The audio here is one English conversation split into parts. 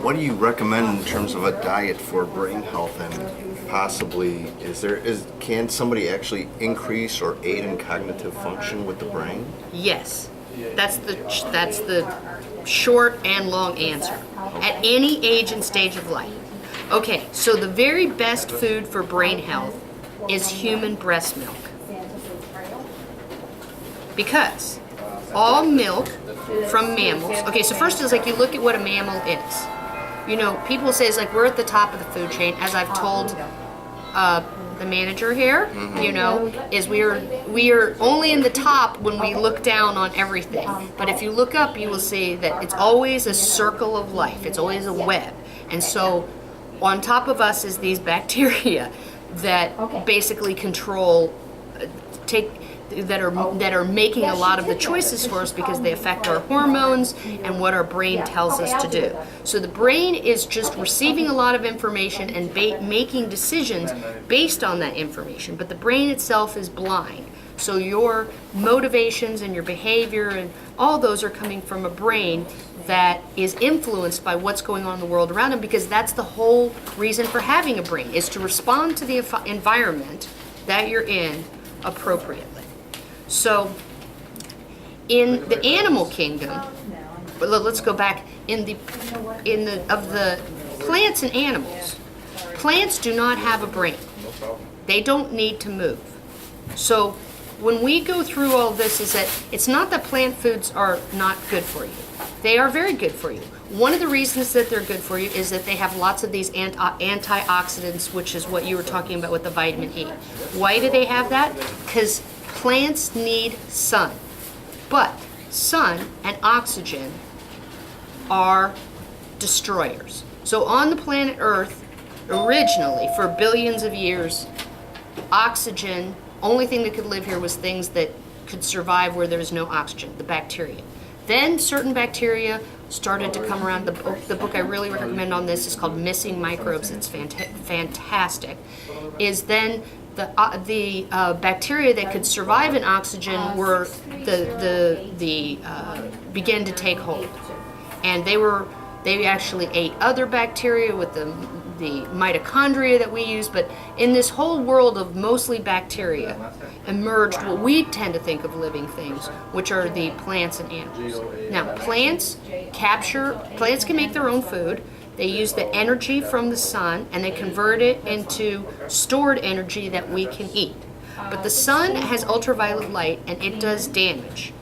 What do you recommend in terms of a diet for brain health, and possibly can somebody actually increase or aid in cognitive function with the brain? Yes, that's the short and long answer. At any age and stage of life. Okay, so the very best food for brain health is human breast milk. Because all milk from mammals, okay, so first is like you look at what a mammal is. You know, people say it's like we're at the top of the food chain, as I've told the manager here, you know, is we are only in the top when we look down on everything. But if you look up, you will see that it's always a circle of life. It's always a web. And so on top of us is these bacteria that basically control, that are making a lot of the choices for us because they affect our hormones and what our brain tells us to do. So the brain is just receiving a lot of information and making decisions based on that information, but the brain itself is blind. So your motivations and your behavior and all those are coming from a brain that is influenced by what's going on in the world around them, because that's the whole reason for having a brain, is to respond to the environment that you're in appropriately. So in the animal kingdom, but let's go back of the plants and animals. Plants do not have a brain. They don't need to move. So when we go through all this, is that it's not that plant foods are not good for you. They are very good for you. One of the reasons that they're good for you is that they have lots of these antioxidants, which is what you were talking about with the vitamin E. Why do they have that? Because plants need sun. But sun and oxygen are destroyers. So on the planet Earth, originally, for billions of years, oxygen, only thing that could live here was things that could survive where there was no oxygen, the bacteria. Then certain bacteria started to come around. The book I really recommend on this is called Missing Microbes. It's fantastic. Is then the bacteria that could survive in oxygen were began to take hold, and they actually ate other bacteria with the mitochondria that we use. But in this whole world of mostly bacteria emerged what we tend to think of living things, which are the plants and animals. Now plants can make their own food. They use the energy from the sun and they convert it into stored energy that we can eat. But the sun has ultraviolet light and it does damage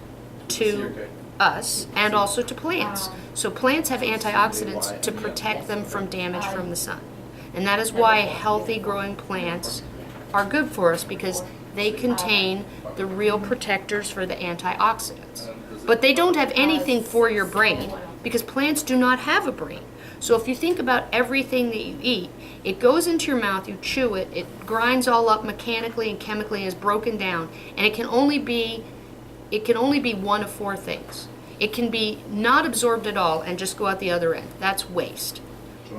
to us and also to plants. So plants have antioxidants to protect them from damage from the sun. And that is why healthy growing plants are good for us, because they contain the real protectors for the antioxidants. But they don't have anything for your brain, because plants do not have a brain. So if you think about everything that you eat, it goes into your mouth, you chew it, it grinds all up mechanically and chemically and is broken down, and it can only be one of four things. It can be not absorbed at all and just go out the other end. That's waste.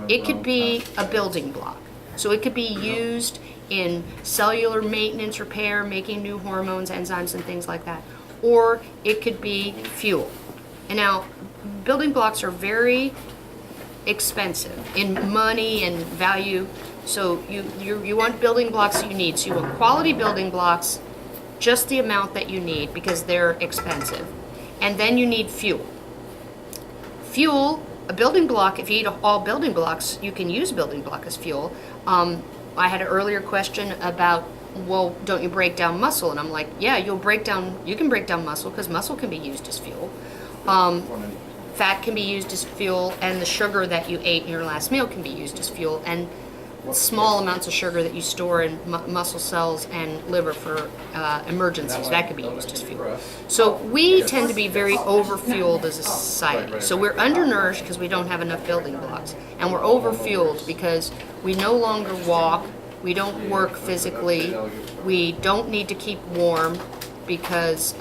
It could be a building block. So it could be used in cellular maintenance, repair, making new hormones, enzymes, and things like that. Or it could be fuel. And now, building blocks are very expensive in money and value. So you want building blocks that you need. So you want quality building blocks, just the amount that you need, because they're expensive. And then you need fuel. Fuel, a building block, if you eat all building blocks, you can use a building block as fuel. I had an earlier question about, well, don't you break down muscle? And I'm like, yeah, you can break down muscle, because muscle can be used as fuel. Fat can be used as fuel, and the sugar that you ate in your last meal can be used as fuel, and small amounts of sugar that you store in muscle cells and liver for emergencies, that could be used as fuel. So we tend to be very overfueled as a society. So we're undernourished because we don't have enough building blocks, and we're overfueled because we no longer walk, we don't work physically, we don't need to keep warm because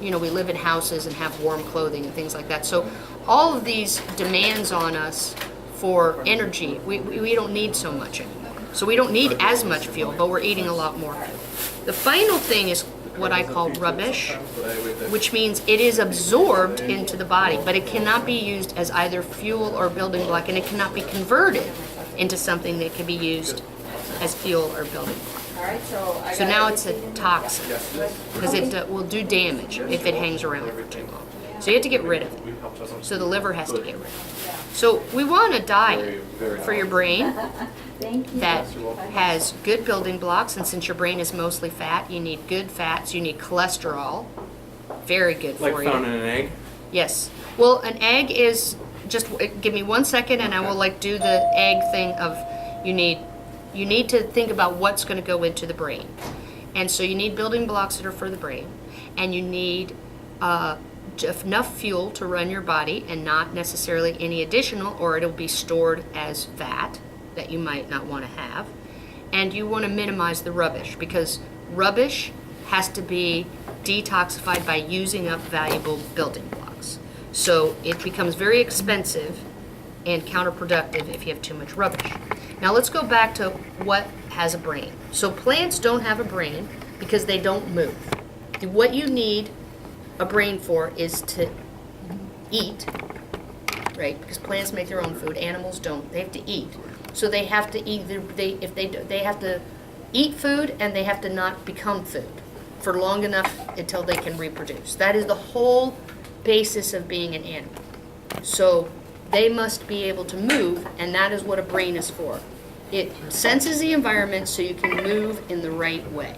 we live in houses and have warm clothing and things like that. So all of these demands on us for energy, we don't need so much anymore. So we don't need as much fuel, but we're eating a lot more fuel. The final thing is what I call rubbish, which means it is absorbed into the body, but it cannot be used as either fuel or building block, and it cannot be converted into something that can be used as fuel or building block. So now it's a toxin, because it will do damage if it hangs around for too long. So you have to get rid of it. So the liver has to get rid of it. So we want a diet for your brain that has good building blocks, and since your brain is mostly fat, you need good fats, you need cholesterol, very good for you. Like found in an egg? Yes. Well, an egg is, just give me 1 second and I will do the egg thing of you need to think about what's going to go into the brain. And so you need building blocks that are for the brain, and you need enough fuel to run your body and not necessarily any additional, or it'll be stored as fat that you might not want to have. And you want to minimize the rubbish, because rubbish has to be detoxified by using up valuable building blocks. So it becomes very expensive and counterproductive if you have too much rubbish. Now let's go back to what has a brain. So plants don't have a brain because they don't move. What you need a brain for is to eat, right? Because plants make their own food, animals don't. They have to eat. So they have to either they have to eat food, and they have to not become food for long enough until they can reproduce. That is the whole basis of being an animal. So they must be able to move, and that is what a brain is for. It senses the environment so you can move in the right way.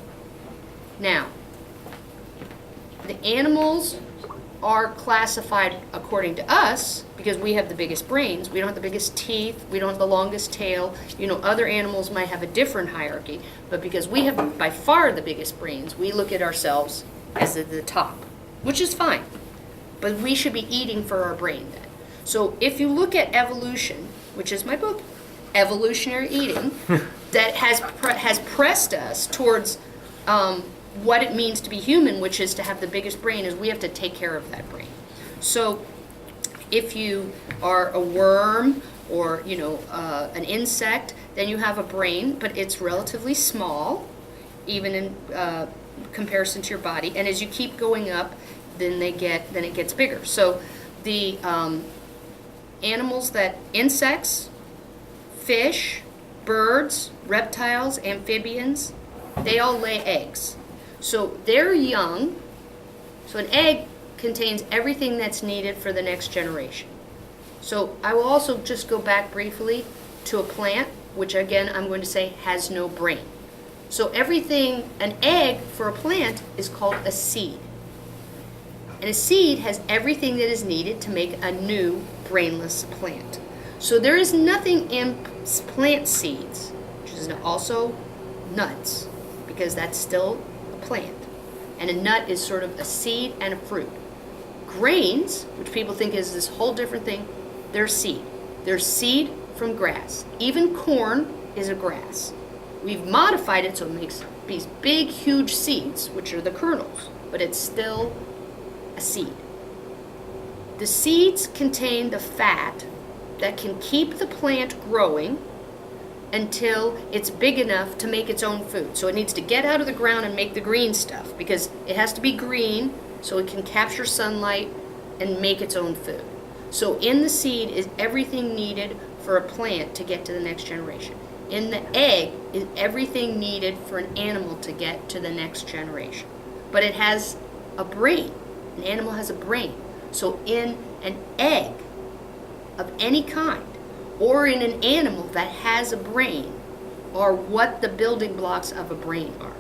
Now, the animals are classified according to us because we have the biggest brains. We don't have the biggest teeth. We don't have the longest tail. You know, other animals might have a different hierarchy, but because we have by far the biggest brains, we look at ourselves as at the top, which is fine. But we should be eating for our brain then. So if you look at evolution, which is my book, Evolutionary Eating, that has pressed us towards what it means to be human, which is to have the biggest brain, is we have to take care of that brain. So if you are a worm or an insect, then you have a brain, but it's relatively small, even in comparison to your body. And as you keep going up, then it gets bigger. So the insects, fish, birds, reptiles, amphibians, they all lay eggs. So they're young. So an egg contains everything that's needed for the next generation. So I will also just go back briefly to a plant, which again I'm going to say has no brain. So an egg for a plant is called a seed. And a seed has everything that is needed to make a new brainless plant. So there is nothing in plant seeds, which is also nuts, because that's still a plant. And a nut is sort of a seed and a fruit. Grains, which people think is this whole different thing, they're seed. They're seed from grass. Even corn is a grass. We've modified it so it makes these big, huge seeds, which are the kernels, but it's still a seed. The seeds contain the fat that can keep the plant growing until it's big enough to make its own food. So it needs to get out of the ground and make the green stuff, because it has to be green so it can capture sunlight and make its own food. So in the seed is everything needed for a plant to get to the next generation. In the egg is everything needed for an animal to get to the next generation. But it has a brain. An animal has a brain. So in an egg of any kind, or in an animal that has a brain, are what the building blocks of a brain are.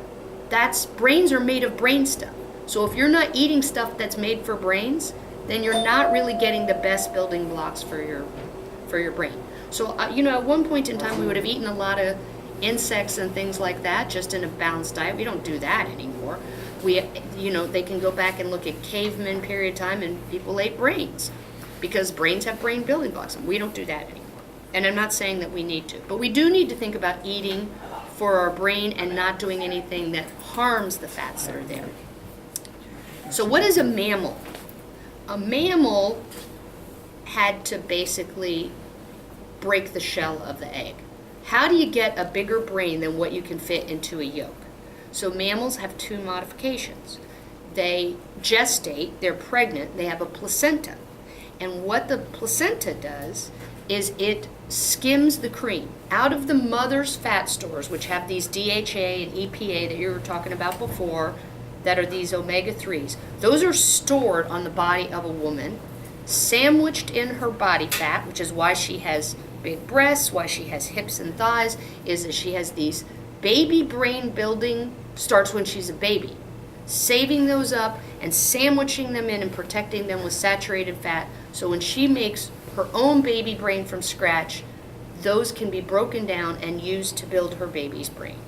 Brains are made of brain stuff. So if you're not eating stuff that's made for brains, then you're not really getting the best building blocks for your brain. So at one point in time we would have eaten a lot of insects and things like that just in a balanced diet. We don't do that anymore. They can go back and look at caveman period of time, and people ate brains because brains have brain building blocks, and we don't do that anymore. And I'm not saying that we need to, but we do need to think about eating for our brain and not doing anything that harms the fats that are there. So what is a mammal? A mammal had to basically break the shell of the egg. How do you get a bigger brain than what you can fit into a yolk? So mammals have two modifications. They gestate, they're pregnant, they have a placenta. And what the placenta does is it skims the cream out of the mother's fat stores, which have these DHA and EPA that you were talking about before, that are these omega-3s. Those are stored on the body of a woman, sandwiched in her body fat, which is why she has big breasts, why she has hips and thighs, is that she has these baby brain building, starts when she's a baby, saving those up and sandwiching them in and protecting them with saturated fat, so when she makes her own baby brain from scratch, those can be broken down and used to build her baby's brain.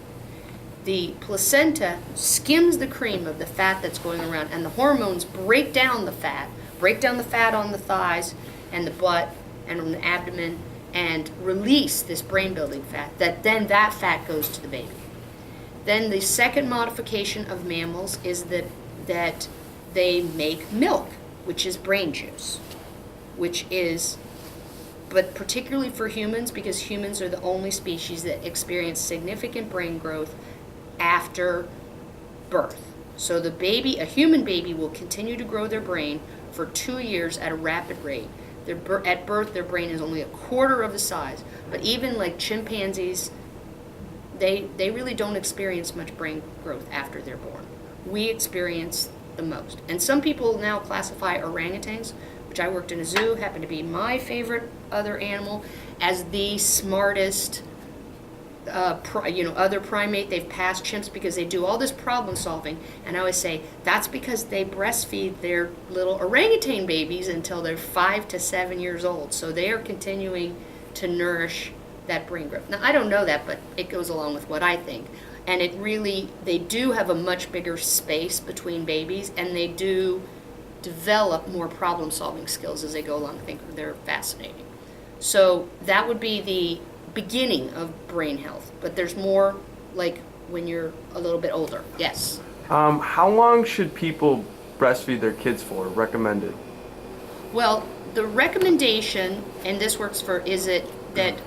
The placenta skims the cream of the fat that's going around, and the hormones break down the fat on the thighs and the butt and on the abdomen, and release this brain building fat, that fat goes to the baby. Then the second modification of mammals is that they make milk, which is brain juice, but particularly for humans, because humans are the only species that experience significant brain growth after birth. So a human baby will continue to grow their brain for 2 years at a rapid rate. At birth, their brain is only a quarter of the size. But even like chimpanzees, they really don't experience much brain growth after they're born. We experience the most. And some people now classify orangutans, which I worked in a zoo, happened to be my favorite other animal, as the smartest other primate. They've passed chimps because they do all this problem solving, and I always say that's because they breastfeed their little orangutan babies until they're 5 to 7 years old, so they are continuing to nourish that brain growth. Now I don't know that, but it goes along with what I think, and they do have a much bigger space between babies, and they do develop more problem solving skills as they go along. I think they're fascinating. So that would be the beginning of brain health, but there's more like when you're a little bit older. Yes. How long should people breastfeed their kids for, recommended? Well, the recommendation, and this works for, is it that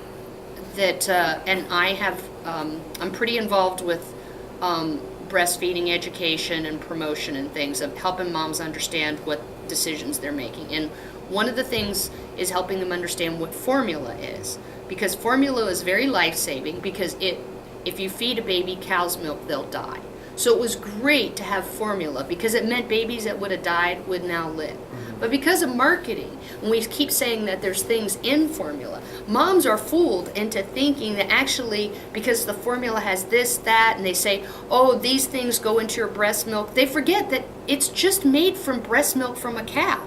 and I have I'm pretty involved with breastfeeding education and promotion and things, of helping moms understand what decisions they're making. And one of the things is helping them understand what formula is, because formula is very life-saving, because if you feed a baby cow's milk, they'll die. So it was great to have formula, because it meant babies that would have died would now live. But because of marketing, when we keep saying that there's things in formula, moms are fooled into thinking that actually, because the formula has this, that, and they say, oh, these things go into your breast milk, they forget that it's just made from breast milk from a cow.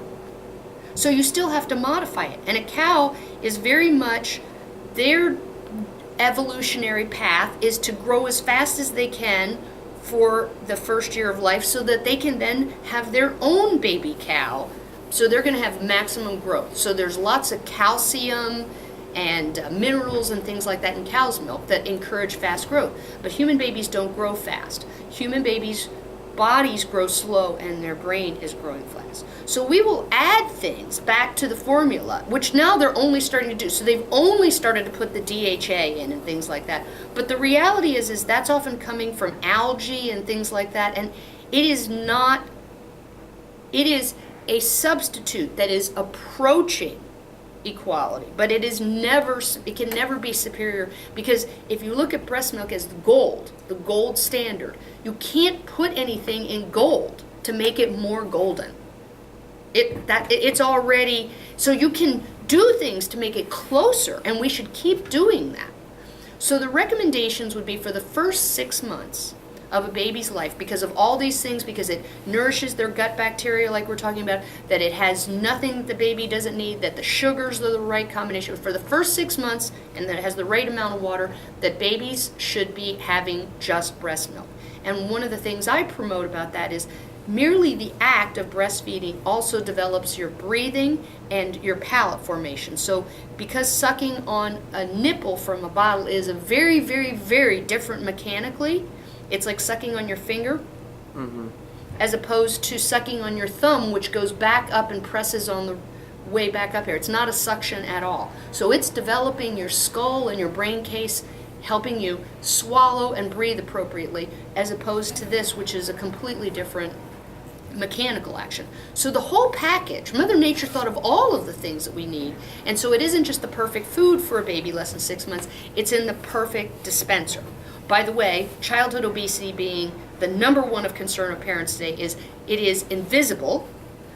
So you still have to modify it. And a cow is very much, their evolutionary path is to grow as fast as they can for the first year of life, so that they can then have their own baby cow. So they're going to have maximum growth. So there's lots of calcium and minerals and things like that in cow's milk that encourage fast growth. But human babies don't grow fast. Human babies' bodies grow slow, and their brain is growing fast. So we will add things back to the formula, which now they're only starting to do. So they've only started to put the DHA in and things like that. But the reality is that's often coming from algae and things like that. And it is a substitute that is approaching equality, but it can never be superior, because if you look at breast milk as the gold standard, you can't put anything in gold to make it more golden. It's already, so you can do things to make it closer, and we should keep doing that. So the recommendations would be for the first 6 months of a baby's life, because of all these things, because it nourishes their gut bacteria like we're talking about, that it has nothing that the baby doesn't need, that the sugars are the right combination for the first 6 months, and that it has the right amount of water, that babies should be having just breast milk. And one of the things I promote about that is merely the act of breastfeeding also develops your breathing and your palate formation. So because sucking on a nipple from a bottle is a very, very, very different mechanically, it's like sucking on your finger, as opposed to sucking on your thumb, which goes back up and presses on way back up here. It's not a suction at all. So it's developing your skull and your brain case, helping you swallow and breathe appropriately, as opposed to this, which is a completely different mechanical action. So the whole package, Mother Nature thought of all of the things that we need, and so it isn't just the perfect food for a baby less than 6 months, it's in the perfect dispenser. By the way, childhood obesity being the number one of concern of parents today, is it is invisible,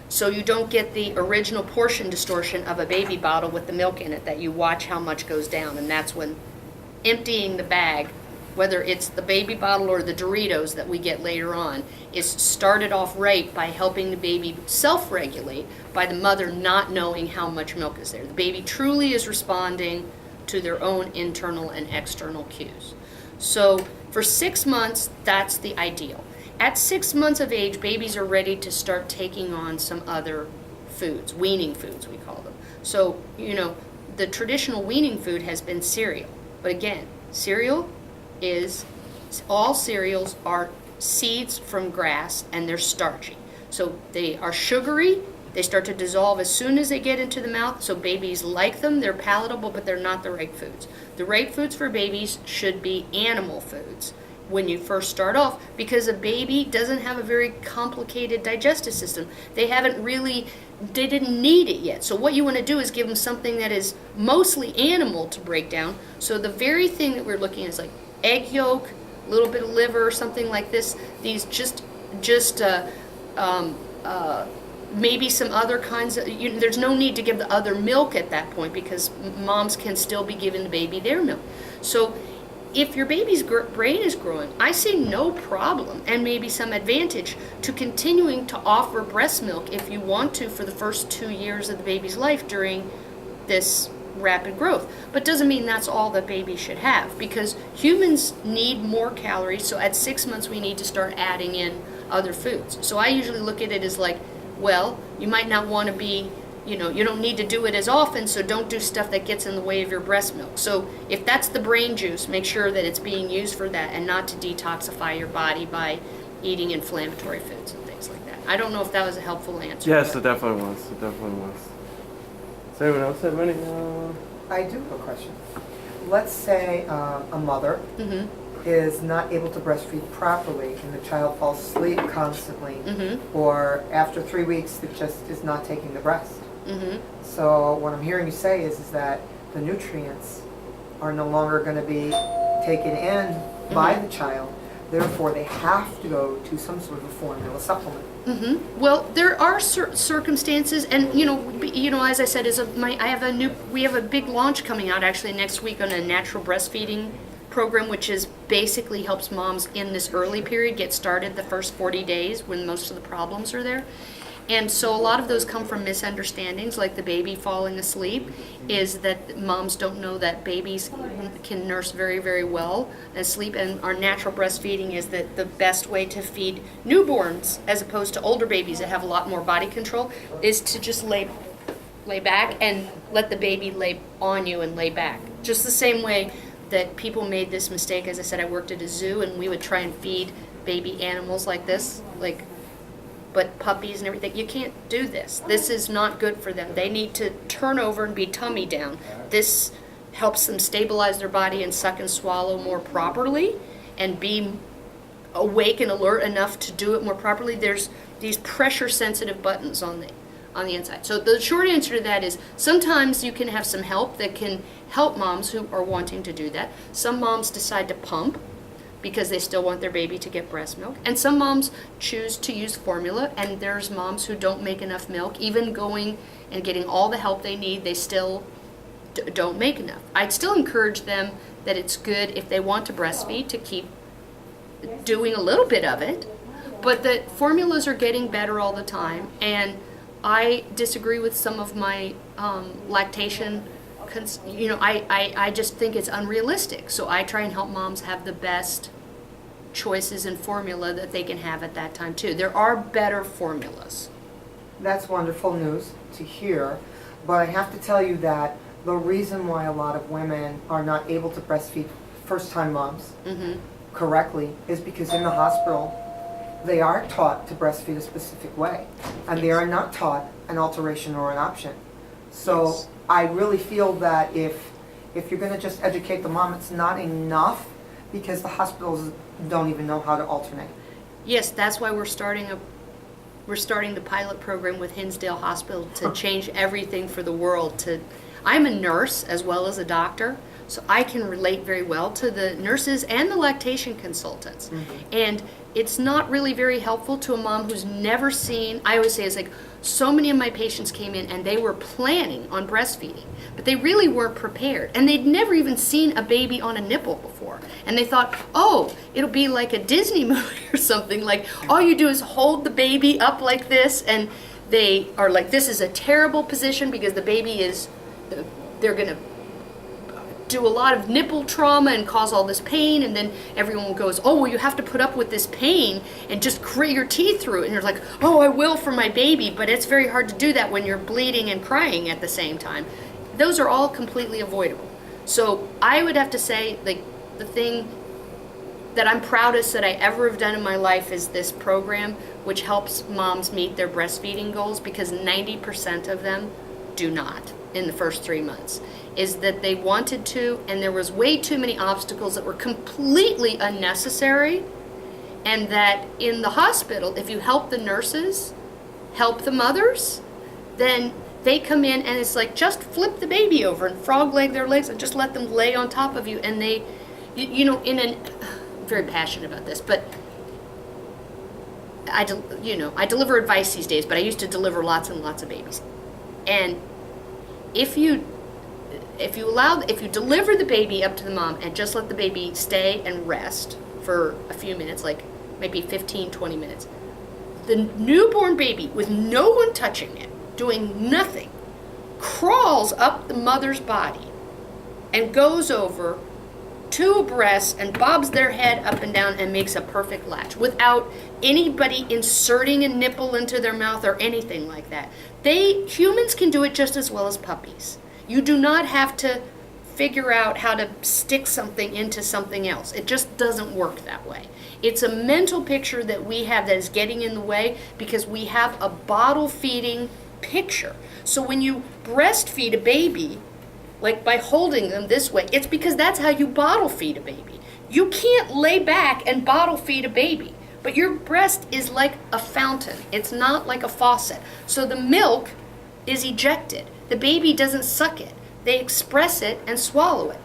so you don't get the original portion distortion of a baby bottle with the milk in it that you watch how much goes down, and that's when emptying the bag, whether it's the baby bottle or the Doritos that we get later on, is started off right by helping the baby self-regulate by the mother not knowing how much milk is there. The baby truly is responding to their own internal and external cues. So for 6 months, that's the ideal. At 6 months of age, babies are ready to start taking on some other foods, weaning foods we call them. So, the traditional weaning food has been cereal. But again, all cereals are seeds from grass, and they're starchy. So they are sugary, they start to dissolve as soon as they get into the mouth, so babies like them, they're palatable, but they're not the right foods. The right foods for babies should be animal foods when you first start off, because a baby doesn't have a very complicated digestive system. They didn't need it yet. So what you want to do is give them something that is mostly animal to break down. So the very thing that we're looking at is like egg yolk, a little bit of liver or something like this. These maybe some other kinds of, there's no need to give the other milk at that point, because moms can still be giving the baby their milk. So if your baby's brain is growing, I see no problem and maybe some advantage to continuing to offer breast milk if you want to for the first 2 years of the baby's life during this rapid growth. But doesn't mean that's all the baby should have, because humans need more calories, so at 6 months we need to start adding in other foods. So I usually look at it as like, well, you might not want to be, you don't need to do it as often, so don't do stuff that gets in the way of your breast milk. So if that's the brain juice, make sure that it's being used for that and not to detoxify your body by eating inflammatory foods and things like that. I don't know if that was a helpful answer. Yes, it definitely was. Does anyone else have any? I do have a question. Let's say a mother is not able to breastfeed properly and the child falls asleep constantly, or after 3 weeks it just is not taking the breast. So what I'm hearing you say is that the nutrients are no longer going to be taken in by the child, therefore they have to go to some sort of a formula supplement. Well, there are circumstances, and as I said, we have a big launch coming out actually next week on a natural breastfeeding program, which is basically helps moms in this early period get started the first 40 days when most of the problems are there. And so a lot of those come from misunderstandings, like the baby falling asleep, is that moms don't know that babies can nurse very, very well asleep, and our natural breastfeeding is that the best way to feed newborns, as opposed to older babies that have a lot more body control, is to just lay back and let the baby lay on you and lay back. Just the same way that people made this mistake. As I said, I worked at a zoo, and we would try and feed baby animals like this, but puppies and everything, you can't do this. This is not good for them. They need to turn over and be tummy down. This helps them stabilize their body and suck and swallow more properly and be awake and alert enough to do it more properly. There's these pressure sensitive buttons on the inside. So the short answer to that is sometimes you can have some help that can help moms who are wanting to do that. Some moms decide to pump because they still want their baby to get breast milk. And some moms choose to use formula, and there's moms who don't make enough milk. Even going and getting all the help they need, they still don't make enough. I'd still encourage them that it's good if they want to breastfeed to keep doing a little bit of it, but the formulas are getting better all the time, and I disagree with some of my lactation. I just think it's unrealistic. So I try and help moms have the best choices in formula that they can have at that time too. There are better formulas. That's wonderful news to hear, but I have to tell you that the reason why a lot of women are not able to breastfeed first-time moms correctly is because in the hospital they are taught to breastfeed a specific way, and they are not taught an alteration or an option. So Yes. I really feel that if you're gonna just educate the mom, it's not enough, because the hospitals don't even know how to alternate. Yes, that's why we're starting the pilot program with Hinsdale Hospital to change everything for the world. I'm a nurse as well as a doctor, so I can relate very well to the nurses and the lactation consultants. And it's not really very helpful to a mom who's never seen, I always say it's like, so many of my patients came in and they were planning on breastfeeding, but they really weren't prepared. And they'd never even seen a baby on a nipple before. And they thought, oh, it'll be like a Disney movie or something, like all you do is hold the baby up like this, and they are like, this is a terrible position because the baby is, they're gonna do a lot of nipple trauma and cause all this pain, and then everyone goes, oh, well, you have to put up with this pain and just grit your teeth through it. And you're like, oh, I will for my baby, but it's very hard to do that when you're bleeding and crying at the same time. Those are all completely avoidable. So I would have to say, like, the thing that I'm proudest that I ever have done in my life is this program, which helps moms meet their breastfeeding goals, because 90% of them do not in the first 3 months. Is that they wanted to, and there was way too many obstacles that were completely unnecessary, and that in the hospital, if you help the nurses, help the mothers, then they come in and it's like, just flip the baby over and frog leg their legs and just let them lay on top of you. And they, I'm very passionate about this, but I deliver advice these days, but I used to deliver lots and lots of babies. And if you deliver the baby up to the mom and just let the baby stay and rest for a few minutes, like maybe 15, 20 minutes, the newborn baby, with no one touching it, doing nothing, crawls up the mother's body and goes over to a breast and bobs their head up and down and makes a perfect latch without anybody inserting a nipple into their mouth or anything like that. Humans can do it just as well as puppies. You do not have to figure out how to stick something into something else. It just doesn't work that way. It's a mental picture that we have that is getting in the way because we have a bottle feeding picture. So when you breastfeed a baby, like by holding them this way, it's because that's how you bottle feed a baby. You can't lay back and bottle feed a baby, but your breast is like a fountain. It's not like a faucet. So the milk is ejected. The baby doesn't suck it. They express it and swallow it,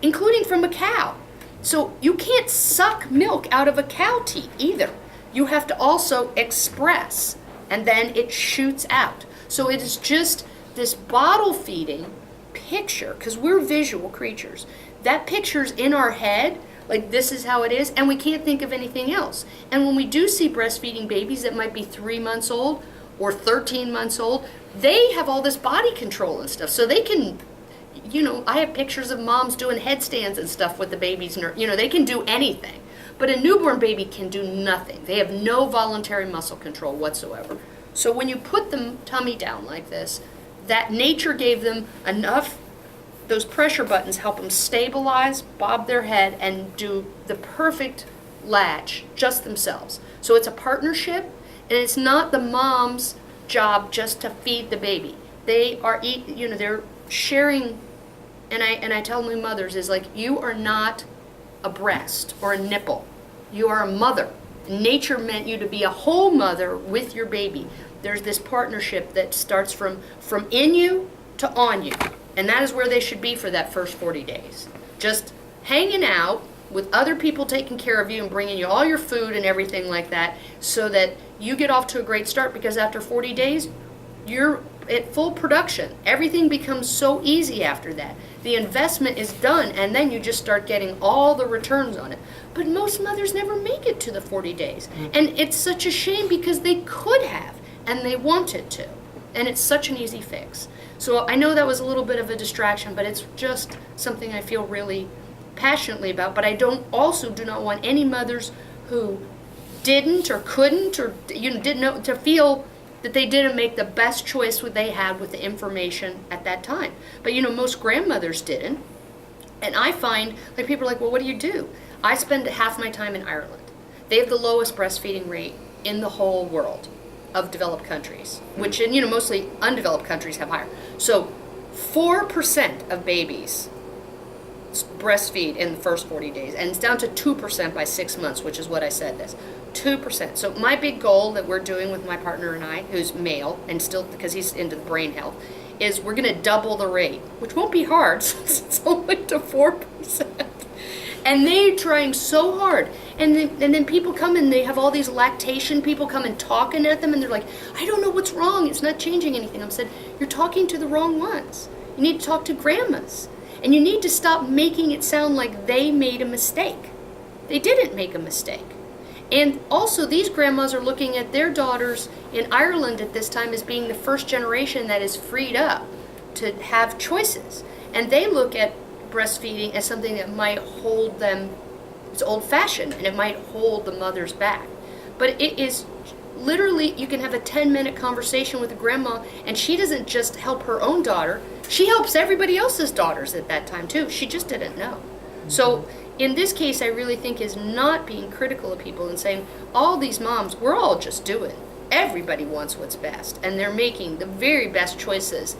including from a cow. So you can't suck milk out of a cow teat either. You have to also express, and then it shoots out. So it is just this bottle feeding picture, because we're visual creatures. That picture's in our head, like this is how it is, and we can't think of anything else. And when we do see breastfeeding babies that might be 3 months old or 13 months old, they have all this body control and stuff. So they can, I have pictures of moms doing headstands and stuff with the babies. They can do anything. But a newborn baby can do nothing. They have no voluntary muscle control whatsoever. So when you put the tummy down like this, that nature gave them enough, those pressure buttons help them stabilize, bob their head, and do the perfect latch just themselves. So it's a partnership, and it's not the mom's job just to feed the baby. They are they're sharing, and I tell my mothers is like, you are not a breast or a nipple. You are a mother. Nature meant you to be a whole mother with your baby. There's this partnership that starts from in you to on you. And that is where they should be for that first 40 days. Just hanging out with other people taking care of you and bringing you all your food and everything like that, so that you get off to a great start, because after 40 days, you're at full production. Everything becomes so easy after that. The investment is done, and then you just start getting all the returns on it. But most mothers never make it to the 40 days. And it's such a shame, because they could have, and they wanted to. And it's such an easy fix. So I know that was a little bit of a distraction, but it's just something I feel really passionately about. But I do not want any mothers who didn't or couldn't or didn't know to feel that they didn't make the best choice what they had with the information at that time. But most grandmothers didn't. And I find, like, people are like, well, what do you do? I spend half my time in Ireland. They have the lowest breastfeeding rate in the whole world. of developed countries, which in mostly undeveloped countries have higher. So 4% of babies breastfeed in the first 40 days, and it's down to 2% by 6 months, which is what I said this. 2%. So my big goal that we're doing with my partner and I, who's male, and still because he's into the brain health, is we're going to double the rate, which won't be hard since it's only to 4%. And they're trying so hard. And then people come and they have all these lactation people come and talking at them, and they're like, I don't know what's wrong. It's not changing anything. I said, you're talking to the wrong ones. You need to talk to grandmas. And you need to stop making it sound like they made a mistake. They didn't make a mistake. And also, these grandmas are looking at their daughters in Ireland at this time as being the first generation that is freed up to have choices. And they look at breastfeeding as something that might hold them, it's old-fashioned, and it might hold the mothers back. But it is literally, you can have a 10-minute conversation with a grandma, and she doesn't just help her own daughter, she helps everybody else's daughters at that time too. She just didn't know. So in this case, I really think is not being critical of people and saying, all these moms, we're all just doing. Everybody wants what's best, and they're making the very best choices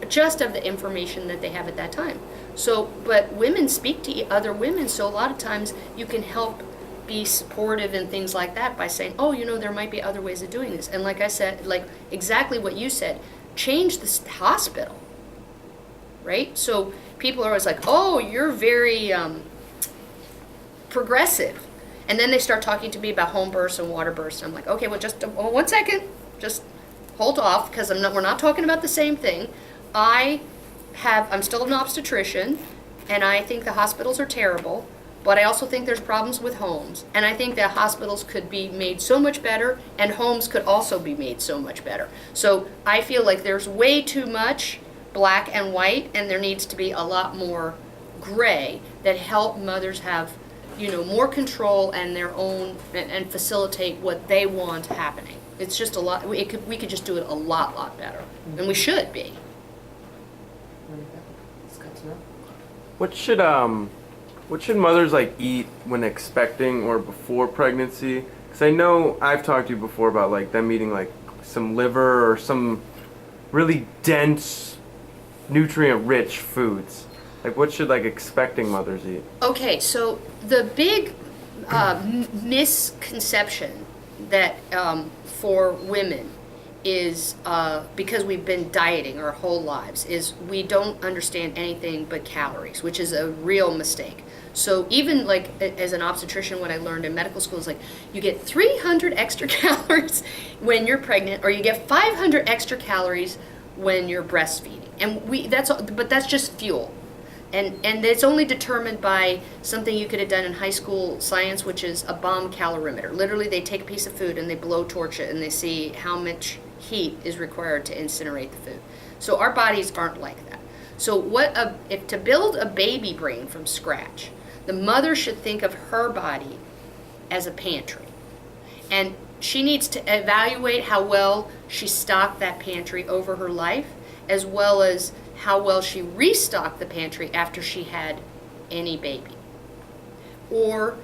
just of the information that they have at that time. So, but women speak to other women, so a lot of times you can help be supportive and things like that by saying, oh, there might be other ways of doing this. And like I said, like exactly what you said, change the hospital, right? So people are always like, oh, you're very progressive. And then they start talking to me about home births and water births. And I'm like, okay, well, just 1 second, just hold off, because we're not talking about the same thing. I'm still an obstetrician, and I think the hospitals are terrible, but I also think there's problems with homes, and I think that hospitals could be made so much better, and homes could also be made so much better. So I feel like there's way too much black and white, and there needs to be a lot more gray that help mothers have, more control and their own, and facilitate what they want happening. It's just a lot. We could just do it a lot better, and we should be. It's good to know. What should mothers eat when expecting or before pregnancy? Because I know I've talked to you before about them eating some liver or some really dense, nutrient-rich foods. What should expecting mothers eat? Okay, so the big misconception that for women is because we've been dieting our whole lives is we don't understand anything but calories, which is a real mistake. So even as an obstetrician, what I learned in medical school is you get 300 extra calories when you're pregnant, or you get 500 extra calories when you're breastfeeding, and that's just fuel. And it's only determined by something you could have done in high school science, which is a bomb calorimeter. Literally, they take a piece of food and they blowtorch it, and they see how much heat is required to incinerate the food. So our bodies aren't like that. So if to build a baby brain from scratch, the mother should think of her body as a pantry. And she needs to evaluate how well she stocked that pantry over her life, as well as how well she restocked the pantry after she had any baby. Or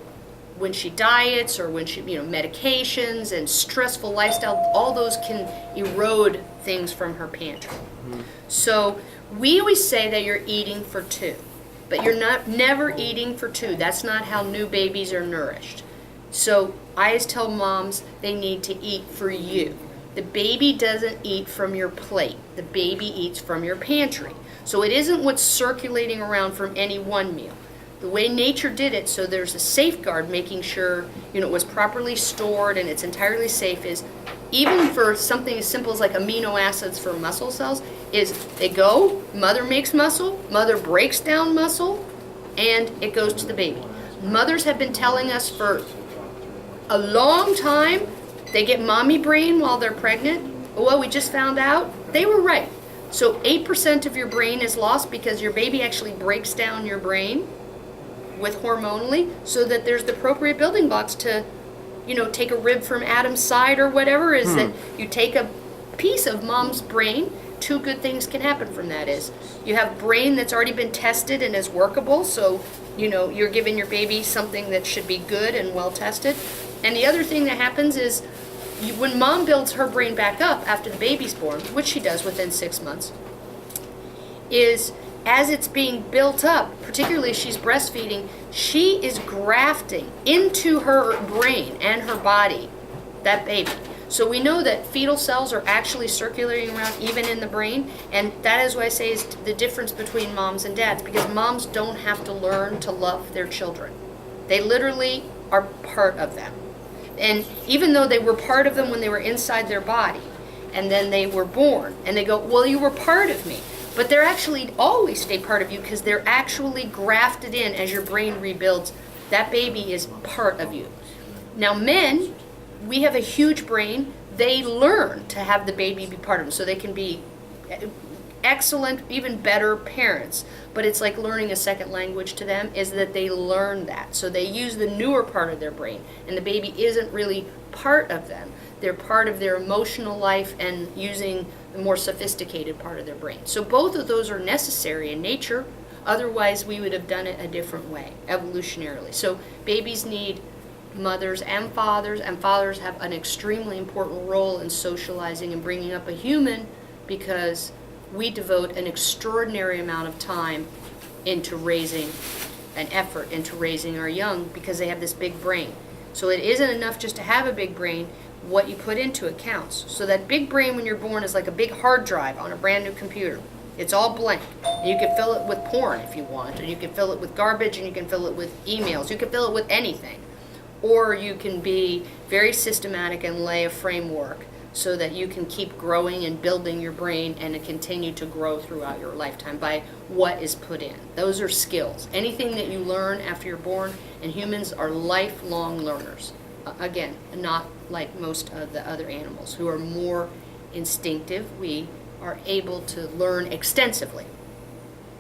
when she diets, or when she, medications and stressful lifestyle, all those can erode things from her pantry. Mm-hmm. So we always say that you're eating for two, but you're never eating for two. That's not how new babies are nourished. So I always tell moms they need to eat for you. The baby doesn't eat from your plate. The baby eats from your pantry. So it isn't what's circulating around from any one meal. The way nature did it, so there's a safeguard making sure it was properly stored and it's entirely safe, is even for something as simple as amino acids for muscle cells, is they go, mother makes muscle, mother breaks down muscle, and it goes to the baby. Mothers have been telling us for a long time they get mommy brain while they're pregnant. Well, we just found out they were right. So 8% of your brain is lost because your baby actually breaks down your brain with hormonally, so that there's the appropriate building blocks to, take a rib from Adam's side or whatever, is that you take a piece of mom's brain. Two good things can happen from that is you have brain that's already been tested and is workable, so you're giving your baby something that should be good and well tested. And the other thing that happens is when mom builds her brain back up after the baby's born, which she does within 6 months, is as it's being built up, particularly if she's breastfeeding, she is grafting into her brain and her body that baby. So we know that fetal cells are actually circulating around even in the brain, and that is why I say is the difference between moms and dads, because moms don't have to learn to love their children. They literally are part of them. And even though they were part of them when they were inside their body, and then they were born, and they go, well, you were part of me. But they're actually always stay part of you because they're actually grafted in as your brain rebuilds. That baby is part of you. Now men, we have a huge brain. They learn to have the baby be part of them so they can be excellent, even better parents. But it's like learning a second language to them is that they learn that. So they use the newer part of their brain, and the baby isn't really part of them. They're part of their emotional life and using the more sophisticated part of their brain. So both of those are necessary in nature. Otherwise, we would have done it a different way, evolutionarily. So babies need mothers and fathers have an extremely important role in socializing and bringing up a human, because we devote an extraordinary amount of time into raising an effort into raising our young, because they have this big brain. So it isn't enough just to have a big brain. What you put into it counts. So that big brain when you're born is like a big hard drive on a brand new computer. It's all blank. And you can fill it with porn if you want, and you can fill it with garbage, and you can fill it with emails. You can fill it with anything. Or you can be very systematic and lay a framework so that you can keep growing and building your brain and continue to grow throughout your lifetime by what is put in. Those are skills. Anything that you learn after you're born, and humans are lifelong learners. Again, not like most of the other animals who are more instinctive. We are able to learn extensively.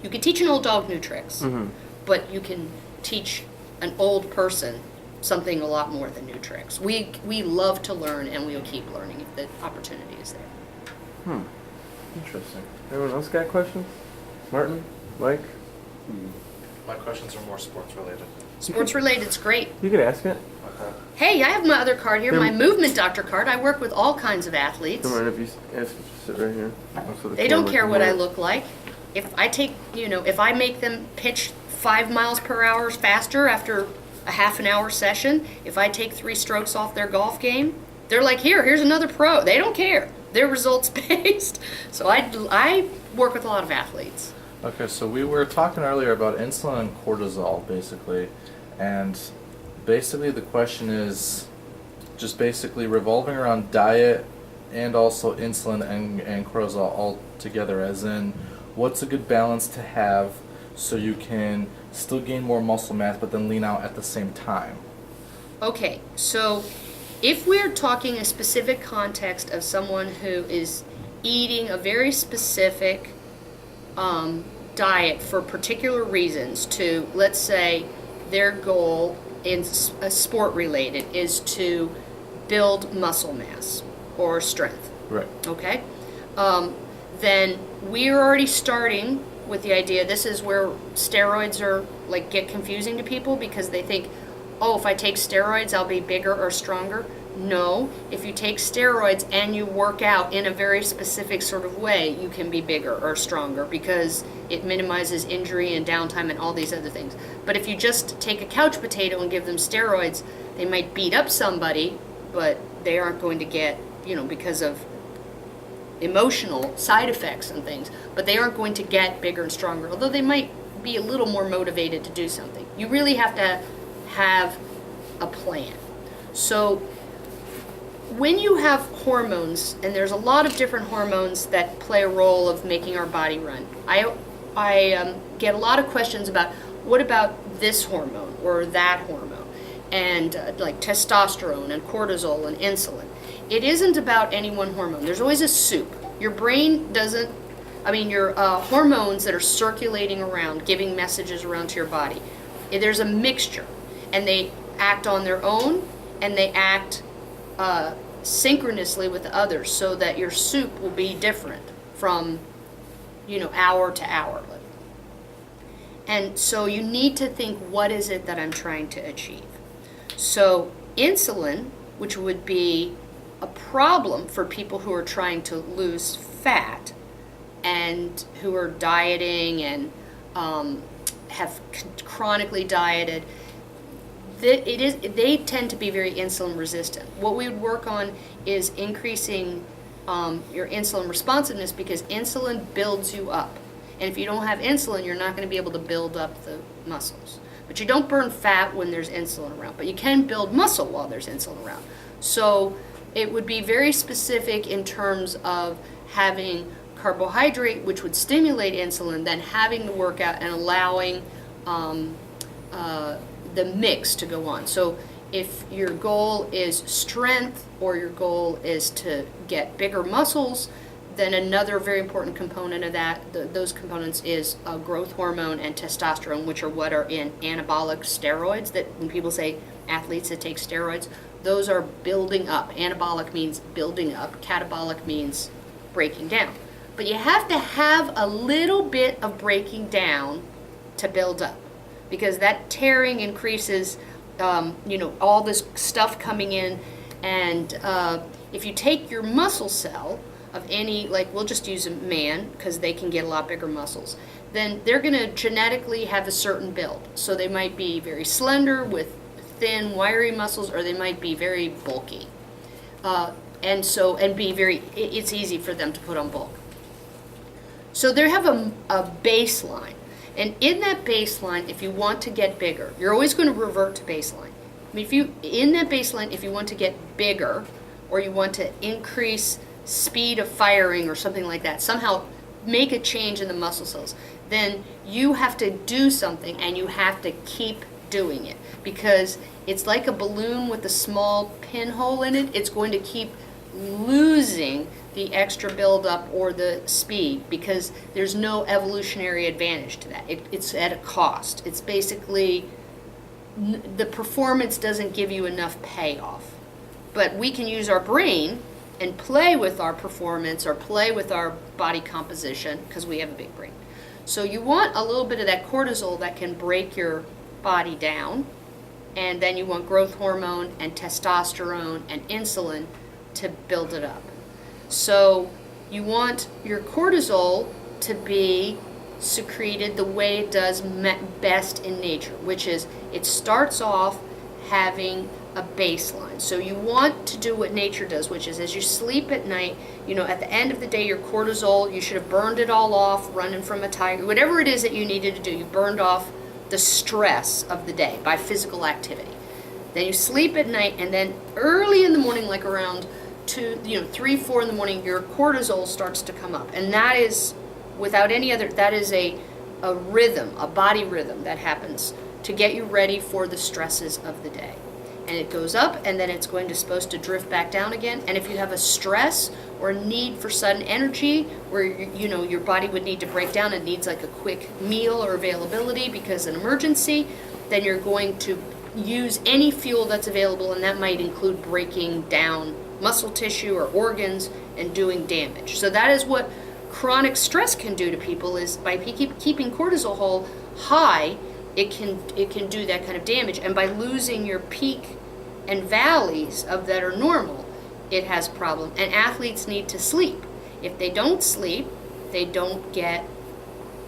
You can teach an old dog new tricks, but you can teach an old person something a lot more than new tricks. We love to learn, and we will keep learning if the opportunity is there. Interesting. Anyone else got questions? Martin? Mike? My questions are more sports related. Sports related is great. You could ask it. Okay. Hey, I have my other card here, my movement doctor card. I work with all kinds of athletes. Don't mind if you ask it, just sit right here. So the They don't camera care can what hear I it. look like. If I take, if I make them pitch 5 miles per hour faster after a half an hour session, if I take 3 strokes off their golf game, they're like, here's another pro. They don't care. They're results based. So I work with a lot of athletes. Okay, so we were talking earlier about insulin and cortisol, basically, and basically the question is just basically revolving around diet and also insulin and cortisol all together, as in what's a good balance to have so you can still gain more muscle mass but then lean out at the same time. Okay, so if we're talking a specific context of someone who is eating a very specific diet for particular reasons to, let's say, their goal in sport related is to build muscle mass or strength, Right. okay? Then we're already starting with the idea, this is where steroids are get confusing to people, because they think, oh, if I take steroids I'll be bigger or stronger. No, if you take steroids and you work out in a very specific sort of way, you can be bigger or stronger, because it minimizes injury and downtime and all these other things. But if you just take a couch potato and give them steroids, they might beat up somebody, but they aren't going to get, because of emotional side effects and things, but they aren't going to get bigger and stronger, although they might be a little more motivated to do something. You really have to have a plan. So when you have hormones, and there's a lot of different hormones that play a role of making our body run, I get a lot of questions about, what about this hormone or that hormone, and like testosterone and cortisol and insulin. It isn't about any one hormone. There's always a soup. Your brain doesn't, your hormones that are circulating around, giving messages around to your body, there's a mixture, and they act on their own, and they act synchronously with others, so that your soup will be different from, hour to hour. And so you need to think, what is it that I'm trying to achieve? So insulin, which would be a problem for people who are trying to lose fat and who are dieting and have chronically dieted. They tend to be very insulin resistant. What we would work on is increasing your insulin responsiveness, because insulin builds you up. And if you don't have insulin, you're not going to be able to build up the muscles. But you don't burn fat when there's insulin around, but you can build muscle while there's insulin around. So it would be very specific in terms of having carbohydrate, which would stimulate insulin, then having the workout and allowing the mix to go on. So if your goal is strength or your goal is to get bigger muscles, then another very important component of that, those components, is growth hormone and testosterone, which are what are in anabolic steroids. That when people say athletes that take steroids, those are building up. Anabolic means building up. Catabolic means breaking down. But you have to have a little bit of breaking down to build up, because that tearing increases, all this stuff coming in. And if you take your muscle cell of any, like we'll just use a man because they can get a lot bigger muscles, then they're going to genetically have a certain build. So they might be very slender with thin, wiry muscles, or they might be very bulky. It's easy for them to put on bulk. So they have a baseline. And in that baseline, if you want to get bigger, you're always going to revert to baseline. I mean, if you want to get bigger, or you want to increase speed of firing or something like that, somehow make a change in the muscle cells, then you have to do something, and you have to keep doing it, because it's like a balloon with a small pinhole in it. It's going to keep losing the extra buildup or the speed, because there's no evolutionary advantage to that. It's at a cost. It's basically, the performance doesn't give you enough payoff. But we can use our brain and play with our performance or play with our body composition, because we have a big brain. So you want a little bit of that cortisol that can break your body down, and then you want growth hormone and testosterone and insulin to build it up. So you want your cortisol to be secreted the way it does best in nature, which is it starts off having a baseline. So you want to do what nature does, which is as you sleep at night, at the end of the day, your cortisol, you should have burned it all off, running from a tiger, whatever it is that you needed to do, you burned off the stress of the day by physical activity. Then you sleep at night, and then early in the morning, like around 3, 4 in the morning, your cortisol starts to come up. And that is, without any other, that is a rhythm, a body rhythm that happens to get you ready for the stresses of the day. And it goes up, and then it's supposed to drift back down again. And if you have a stress or a need for sudden energy, where your body would need to break down, it needs like a quick meal or availability because an emergency, then you're going to use any fuel that's available, and that might include breaking down muscle tissue or organs and doing damage. So that is what chronic stress can do to people, is by keeping cortisol high, it can do that kind of damage. And by losing your peak and valleys of that are normal, it has a problem. And athletes need to sleep. If they don't sleep, they don't get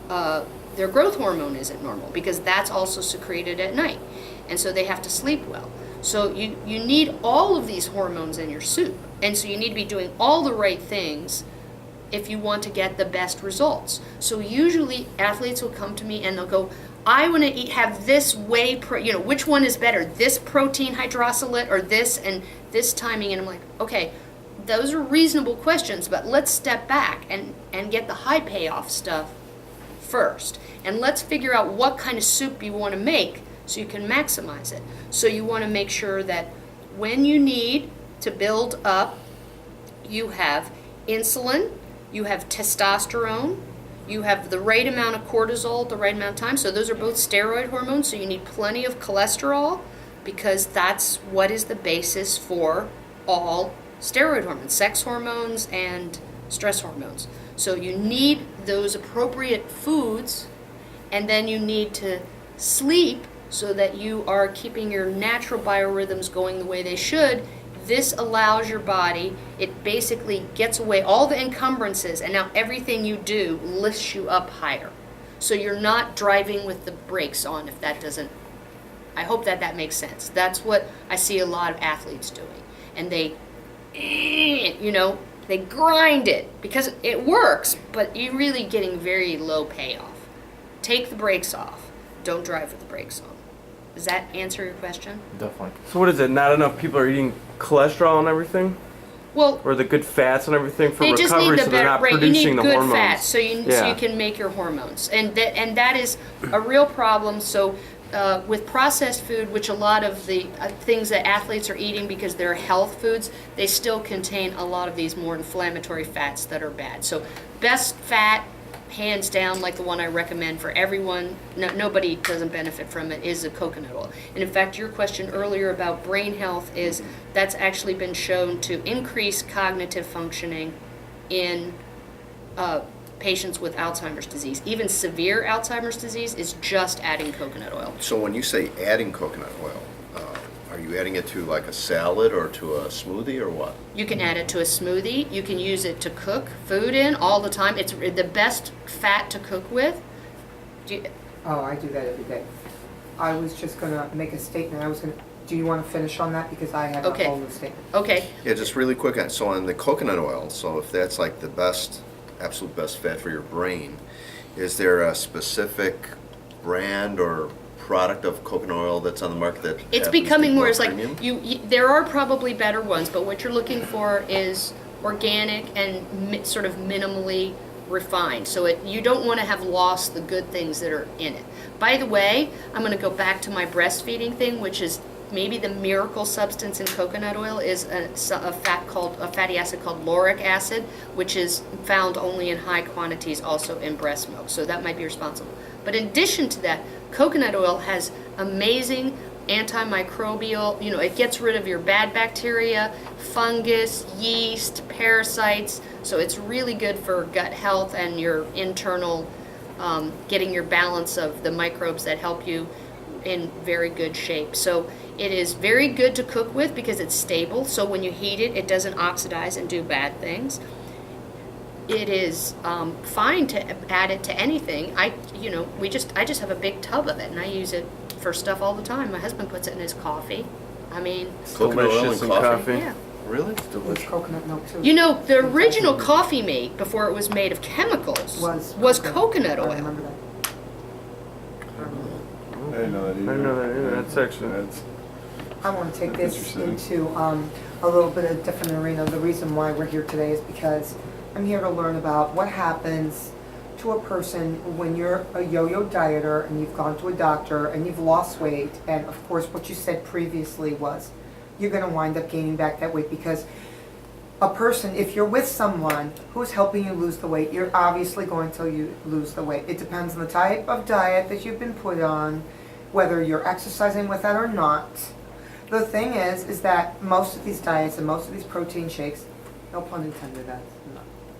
their growth hormone isn't normal, because that's also secreted at night, and so they have to sleep well. So you need all of these hormones in your soup, and so you need to be doing all the right things if you want to get the best results. So usually athletes will come to me and they'll go, I want to have this whey, which one is better, this protein hydrolysate or this and this timing? And I'm like, okay, those are reasonable questions, but let's step back and get the high payoff stuff first. And let's figure out what kind of soup you want to make so you can maximize it. So you want to make sure that when you need to build up, you have insulin, you have testosterone, you have the right amount of cortisol at the right amount of time. So those are both steroid hormones, so you need plenty of cholesterol, because that's what is the basis for all steroid hormones, sex hormones and stress hormones. So you need those appropriate foods, and then you need to sleep so that you are keeping your natural biorhythms going the way they should. This allows your body, it basically gets away all the encumbrances, and now everything you do lifts you up higher. So you're not driving with the brakes on, if that doesn't, I hope that makes sense. That's what I see a lot of athletes doing. And they, they grind it because it works, but you're really getting very low payoff. Take the brakes off. Don't drive with the brakes on. Does that answer your question? Definitely. So what is it? Not enough people are eating cholesterol and everything, Well, or the good fats and everything for they just recovery, need the so they're better, not right? You producing need the good hormones. fats, so you can make your hormones, and that is a real problem. So with processed food, which a lot of the things that athletes are eating because they're health foods, they still contain a lot of these more inflammatory fats that are bad. So best fat, hands down, like the one I recommend for everyone, nobody doesn't benefit from it, is the coconut oil. And in fact, your question earlier about brain health is that's actually been shown to increase cognitive functioning in patients with Alzheimer's disease. Even severe Alzheimer's disease is just adding coconut oil. So when you say adding coconut oil, are you adding it to like a salad or to a smoothie or what? You can add it to a smoothie. You can use it to cook food in all the time. It's the best fat to cook with. Oh, I do that every day. I was just gonna make a statement. Do you want to finish on that? Because I have Okay. a whole new statement. Okay. Yeah, just really quick on, so on the coconut oil, so if that's like the best, absolute best fat for your brain, is there a specific brand or product of coconut oil that's on the market that It's happens to becoming be more, it's like, premium? there are probably better ones, but what you're looking for is organic and sort of minimally refined. So you don't want to have lost the good things that are in it. By the way, I'm going to go back to my breastfeeding thing, which is maybe the miracle substance in coconut oil is a fatty acid called lauric acid, which is found only in high quantities also in breast milk. So that might be responsible. But in addition to that, coconut oil has amazing antimicrobial, it gets rid of your bad bacteria, fungus, yeast, parasites. So it's really good for gut health and your internal, getting your balance of the microbes that help you in very good shape. So it is very good to cook with because it's stable. So when you heat it, it doesn't oxidize and do bad things. It is fine to add it to anything. I just have a big tub of it and I use it for stuff all the time. My husband puts it in his coffee. I mean, Coconut oil Delicious and and coffee? yeah. Really? With coconut milk too. The original coffee made before it was made of chemicals was coconut I oil. remember that. I didn't know that either. I know that either. That's actually I want to take That's this interesting. into a little bit of different arena. The reason why we're here today is because I'm here to learn about what happens to a person when you're a yo-yo dieter and you've gone to a doctor and you've lost weight. And of course, what you said previously was you're going to wind up gaining back that weight because a person, if you're with someone who's helping you lose the weight, you're obviously going to lose the weight. It depends on the type of diet that you've been put on, whether you're exercising with that or not. The thing is that most of these diets and most of these protein shakes, no pun intended, that's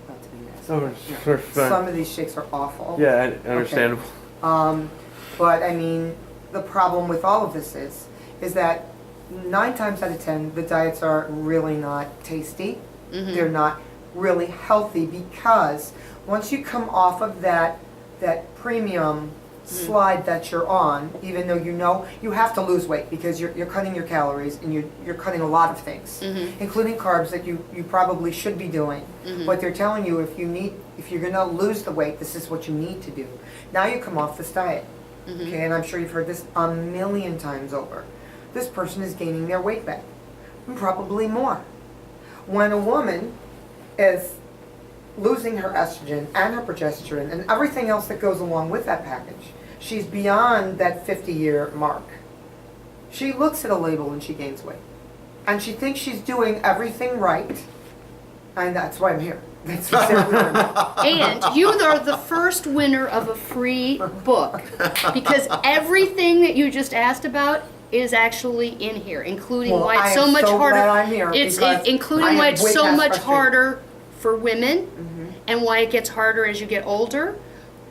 not to be nasty. Oh, sure, fine. Some of these shakes are awful. Yeah, understandable. But I mean, the problem with all of this is that 9 times out of 10, the diets are really not tasty. Mm-hmm. They're not really healthy because once you come off of that premium slide that you're on, even though you have to lose weight because you're cutting your calories and you're cutting a lot of things, including carbs that you probably should be doing. But they're telling you if you're going to lose the weight, this is what you need to do. Now you come off this diet, okay, and I'm sure you've heard this a million times over. This person is gaining their weight back, and probably more. When a woman is losing her estrogen and her progesterone and everything else that goes along with that package, she's beyond that 50-year mark. She looks at a label and she gains weight. And she thinks she's doing everything right. And that's why I'm here. That's exactly what I'm here. And you are the first winner of a free book because everything that you just asked about is actually in here, including Well, why I it's am so much so harder. glad I'm here It's because including I why am it's way so past much frustrated. harder for women, and why it gets harder as you get older,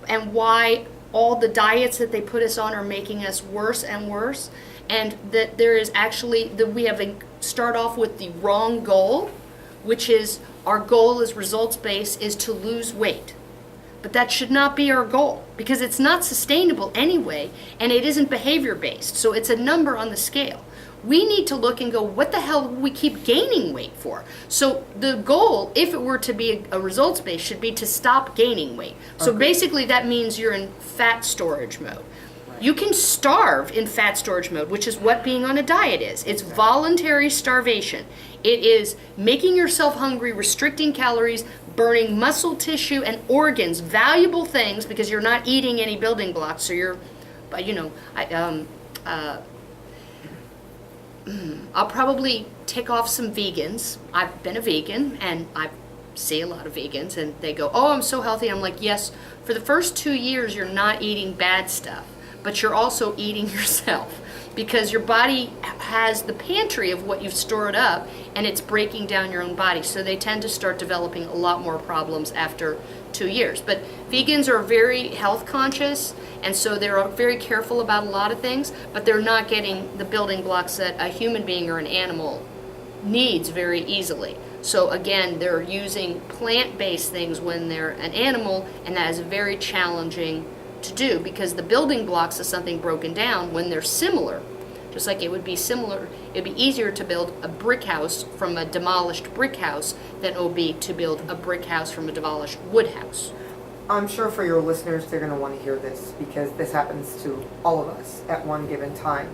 and why all the diets that they put us on are making us worse and worse, and that there is actually we have start off with the wrong goal, which is our goal as results-based is to lose weight. But that should not be our goal because it's not sustainable anyway, and it isn't behavior-based. So it's a number on the scale. We need to look and go, what the hell do we keep gaining weight for? So the goal, if it were to be a results-based, should be to stop gaining weight. So basically that means you're in fat storage mode. You can starve in fat storage mode, which is what being on a diet is. It's voluntary starvation. It is making yourself hungry, restricting calories, burning muscle tissue and organs, valuable things, because you're not eating any building blocks. So you're, I'll probably tick off some vegans. I've been a vegan, and I see a lot of vegans, and they go, oh, I'm so healthy. I'm like, yes, for the first 2 years, you're not eating bad stuff, but you're also eating yourself because your body has the pantry of what you've stored up, and it's breaking down your own body. So they tend to start developing a lot more problems after 2 years. But vegans are very health conscious, and so they're very careful about a lot of things, but they're not getting the building blocks that a human being or an animal needs very easily. So again, they're using plant-based things when they're an animal, and that is very challenging to do because the building blocks of something broken down when they're similar, just like it would be similar, it'd be easier to build a brick house from a demolished brick house than it would be to build a brick house from a demolished wood house. I'm sure for your listeners, they're going to want to hear this because this happens to all of us at one given time.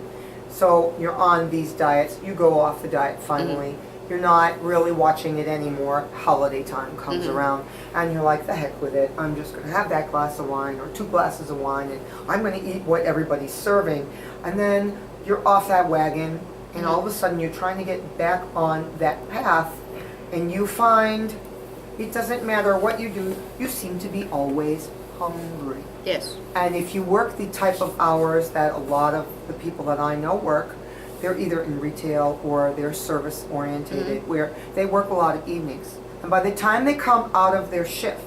So you're on these diets, you go off the diet finally, you're not really watching it anymore, holiday time comes around, and you're like, the heck with it, I'm just going to have that glass of wine or 2 glasses of wine, and I'm going to eat what everybody's serving. And then you're off that wagon, and all of a sudden you're trying to get back on that path, and you find it doesn't matter what you do, you seem to be always hungry. Yes. And if you work the type of hours that a lot of the people that I know work, they're either in retail or they're service orientated, where they work a lot of evenings. And by the time they come out of their shift,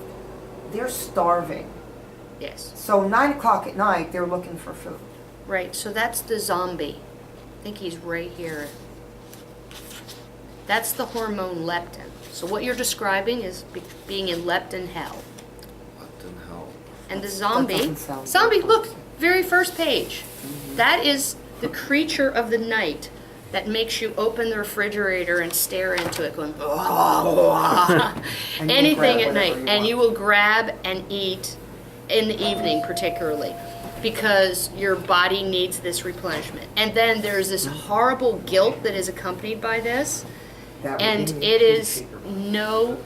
they're starving. Yes. So 9 o'clock at night, they're looking for food. Right, so that's the zombie. I think he's right here. That's the hormone leptin. So what you're describing is being in leptin hell. What the hell? And the zombie, doesn't sound zombie, good. look, very first page. That is the creature of the night that makes you open the refrigerator and stare into it going, And you anything grab at whatever night. you And want. you will grab and eat in the evening particularly because your body needs this replenishment. And then there's this horrible guilt that is accompanied by this. That And would be it is no,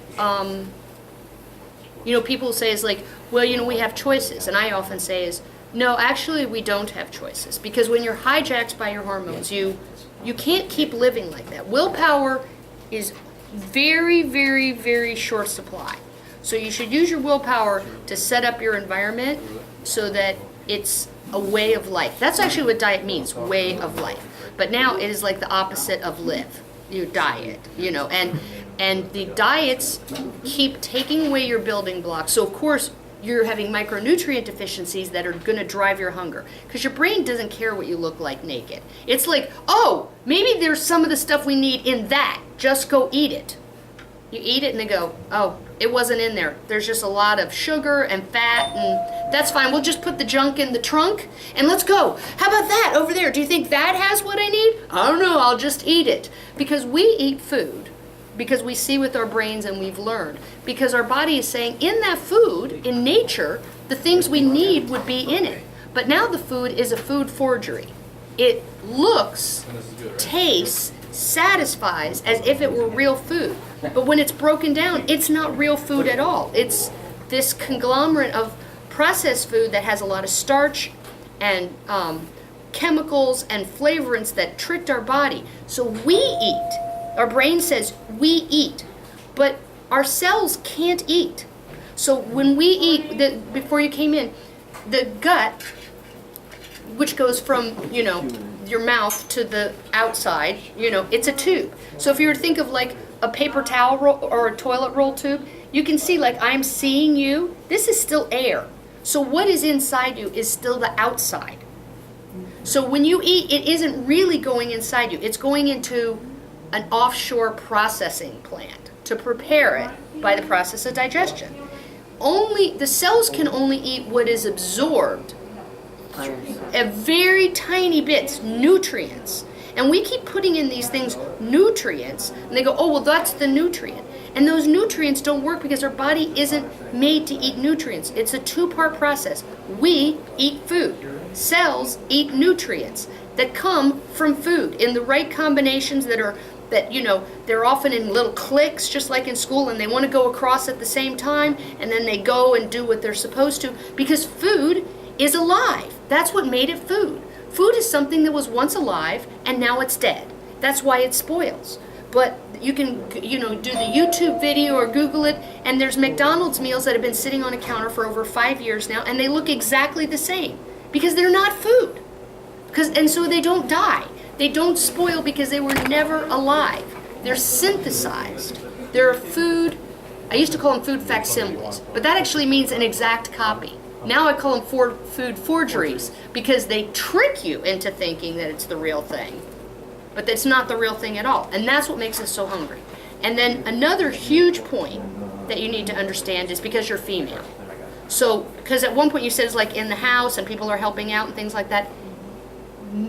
people say it's like, well, we have choices. And I often say is, no, actually we don't have choices. Because when you're hijacked by your hormones, you can't keep living like that. Willpower is very, very, very short supply. So you should use your willpower to set up your environment so that it's a way of life. That's actually what diet means, way of life. But now it is like the opposite of live. Your diet, and the diets keep taking away your building blocks. So of course you're having micronutrient deficiencies that are going to drive your hunger because your brain doesn't care what you look like naked. It's like, oh, maybe there's some of the stuff we need in that. Just go eat it. You eat it and they go, oh, it wasn't in there. There's just a lot of sugar and fat, and that's fine. We'll just put the junk in the trunk and let's go. How about that over there? Do you think that has what I need? I don't know. I'll just eat it. Because we eat food because we see with our brains and we've learned. Because our body is saying in that food, in nature, the things we need would be in it. But now the food is a food forgery. It looks, tastes, satisfies as if it were real food. But when it's broken down, it's not real food at all. It's this conglomerate of processed food that has a lot of starch and chemicals and flavorants that tricked our body. So we eat. Our brain says we eat, but our cells can't eat. So when we eat, before you came in, the gut, which goes from, your mouth to the outside, it's a tube. So if you were to think of like a paper towel roll or a toilet roll tube, you can see like I'm seeing you. This is still air. So what is inside you is still the outside. So when you eat, it isn't really going inside you. It's going into an offshore processing plant to prepare it by the process of digestion. Only the cells can only eat what is absorbed, a very tiny bits, nutrients. And we keep putting in these things nutrients, and they go, oh, well, that's the nutrient. And those nutrients don't work because our body isn't made to eat nutrients. It's a two-part process. We eat food. Cells eat nutrients that come from food in the right combinations that they're often in little cliques, just like in school, and they want to go across at the same time, and then they go and do what they're supposed to, because food is alive. That's what made it food. Food is something that was once alive and now it's dead. That's why it spoils. But you can, do the YouTube video or Google it, and there's McDonald's meals that have been sitting on a counter for over 5 years now, and they look exactly the same because they're not food. And so they don't die. They don't spoil because they were never alive. They're synthesized. They're food. I used to call them food facsimiles, but that actually means an exact copy. Now I call them food forgeries because they trick you into thinking that it's the real thing. But that's not the real thing at all. And that's what makes us so hungry. And then another huge point that you need to understand is because you're female. So, because at one point you said it's like in the house and people are helping out and things like that.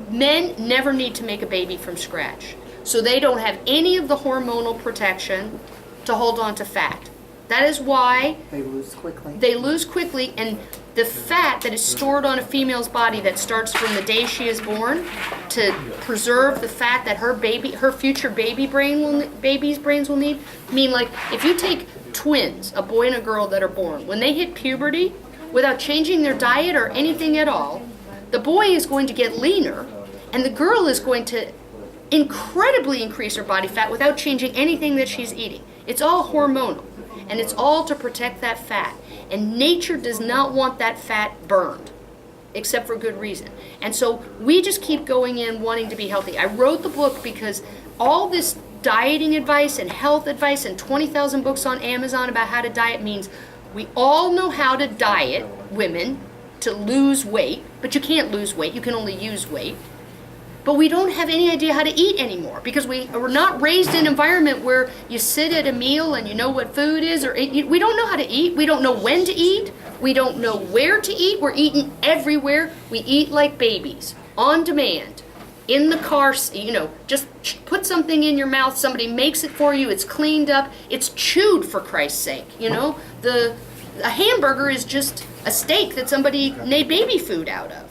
Men never need to make a baby from scratch. So they don't have any of the hormonal protection to hold on to fat. That is why They lose quickly. they lose quickly, and the fat that is stored on a female's body that starts from the day she is born to preserve the fat that her future baby's brains will need. I mean, like, if you take twins, a boy and a girl that are born, when they hit puberty, without changing their diet or anything at all, the boy is going to get leaner, and the girl is going to incredibly increase her body fat without changing anything that she's eating. It's all hormonal. And it's all to protect that fat. And nature does not want that fat burned, except for good reason. And so we just keep going in wanting to be healthy. I wrote the book because all this dieting advice and health advice and 20,000 books on Amazon about how to diet means we all know how to diet, women, to lose weight, but you can't lose weight, you can only use weight. But we don't have any idea how to eat anymore because we're not raised in an environment where you sit at a meal and you know what food is. We don't know how to eat. We don't know when to eat. We don't know where to eat. We're eating everywhere. We eat like babies, on demand, in the car. Just put something in your mouth. Somebody makes it for you. It's cleaned up. It's chewed, for Christ's sake. A hamburger is just a steak that somebody made baby food out of.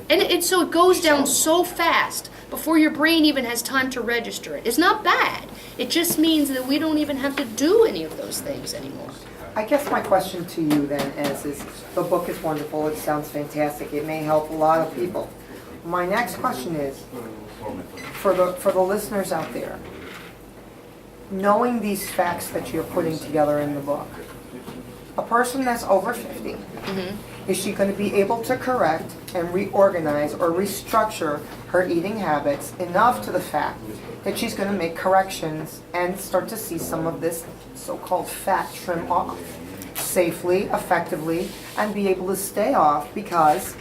And so it goes down so fast before your brain even has time to register it. It's not bad. It just means that we don't even have to do any of those things anymore. I guess my question to you then is the book is wonderful, it sounds fantastic, it may help a lot of people. My next question is, for the listeners out there, knowing these facts that you're putting together in the book, a person that's over 50, is she going to be able to correct and reorganize or restructure her eating habits enough to the fact that she's going to make corrections and start to see some of this so-called fat trim off safely, effectively, and be able to stay off? Because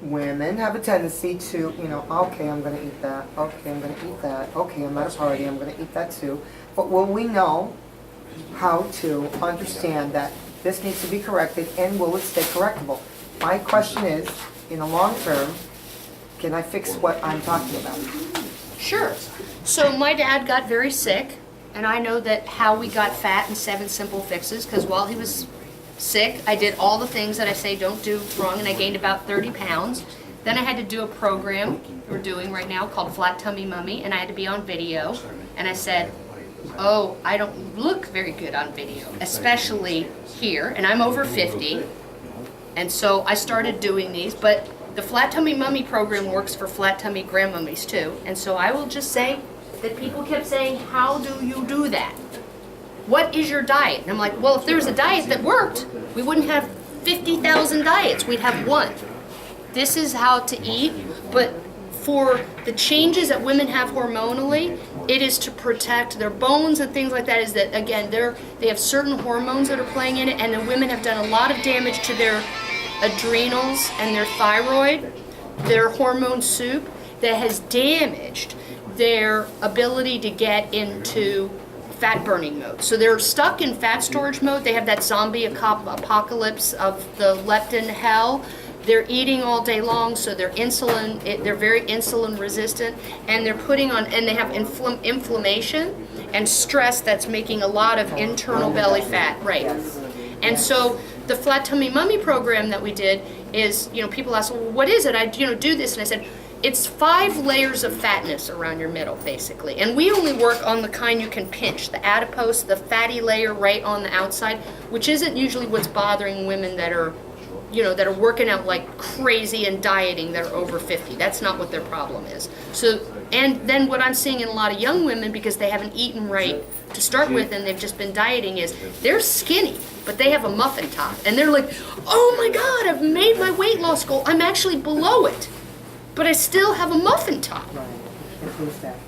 women have a tendency to, okay, I'm going to eat that, okay, I'm going to eat that, okay, I'm at a party, I'm going to eat that too. But will we know how to understand that this needs to be corrected, and will it stay correctable? My question is, in the long term, can I fix what I'm talking about? Sure. So my dad got very sick, and I know that how we got fat in 7 simple fixes, because while he was sick, I did all the things that I say don't do wrong, and I gained about 30 pounds. Then I had to do a program we're doing right now called Flat Tummy Mummy, and I had to be on video, and I said, oh, I don't look very good on video, especially here, and I'm over 50, and so I started doing these, but the Flat Tummy Mummy program works for flat tummy grandmummies too, and so I will just say that people kept saying, how do you do that? What is your diet? And I'm like, well, if there was a diet that worked, we wouldn't have 50,000 diets, we'd have one. This is how to eat, but for the changes that women have hormonally, it is to protect their bones and things like that. Is that, again, they have certain hormones that are playing in it, and the women have done a lot of damage to their adrenals and their thyroid, their hormone soup, that has damaged their ability to get into fat burning mode. So they're stuck in fat storage mode. They have that zombie apocalypse of the leptin hell. They're eating all day long, so they're very insulin resistant, and they're putting on, and they have inflammation and stress that's making a lot of internal belly fat, right? And so the Flat Tummy Mummy program that we did is, people ask, well, what is it? I do this, and I said, it's 5 layers of fatness around your middle, basically. And we only work on the kind you can pinch, the adipose, the fatty layer right on the outside, which isn't usually what's bothering women that are working out like crazy and dieting that are over 50. That's not what their problem is. So, and then what I'm seeing in a lot of young women, because they haven't eaten right to start with and they've just been dieting, is they're skinny, but they have a muffin top. And they're like, oh my God, I've made my weight loss goal. I'm actually below it, but I still have a muffin top. Right, includes that.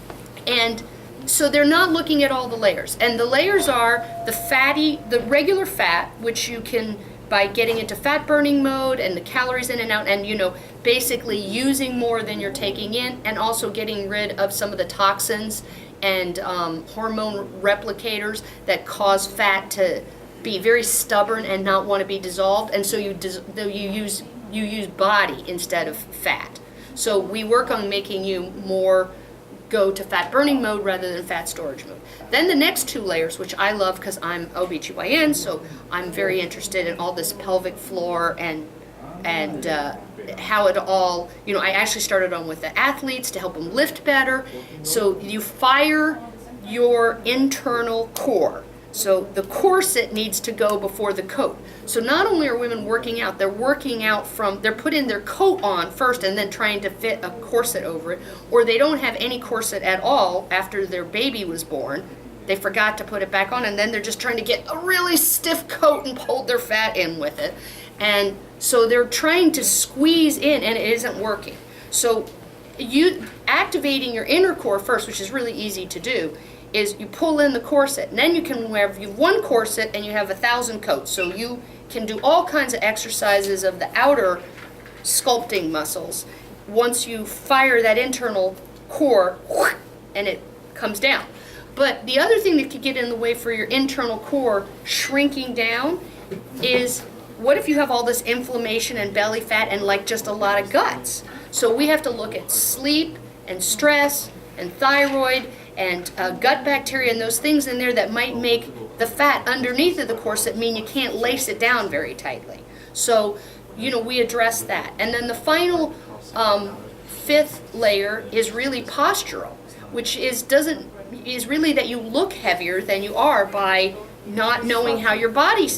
And so they're not looking at all the layers. And the layers are the regular fat, which you can, by getting into fat burning mode and the calories in and out, and basically using more than you're taking in, and also getting rid of some of the toxins and hormone replicators that cause fat to be very stubborn and not want to be dissolved. And so you use body instead of fat. So we work on making you more go to fat burning mode rather than fat storage mode. Then the next 2 layers, which I love because I'm OBGYN, so I'm very interested in all this pelvic floor and how it all, I actually started on with the athletes to help them lift better. So you fire your internal core. So the corset needs to go before the coat. So not only are women working out, they're putting their coat on first and then trying to fit a corset over it, or they don't have any corset at all after their baby was born. They forgot to put it back on, and then they're just trying to get a really stiff coat and hold their fat in with it. And so they're trying to squeeze in, and it isn't working. So you activating your inner core first, which is really easy to do, is you pull in the corset, and then you have 1 corset and you have 1,000 coats. So you can do all kinds of exercises of the outer sculpting muscles once you fire that internal core and it comes down. But the other thing that could get in the way for your internal core shrinking down is, what if you have all this inflammation and belly fat and like just a lot of guts? So we have to look at sleep and stress and thyroid and gut bacteria and those things in there that might make the fat underneath of the corset mean you can't lace it down very tightly. So, we address that. And then the final 5th layer is really postural, which is really that you look heavier than you are by not knowing how your body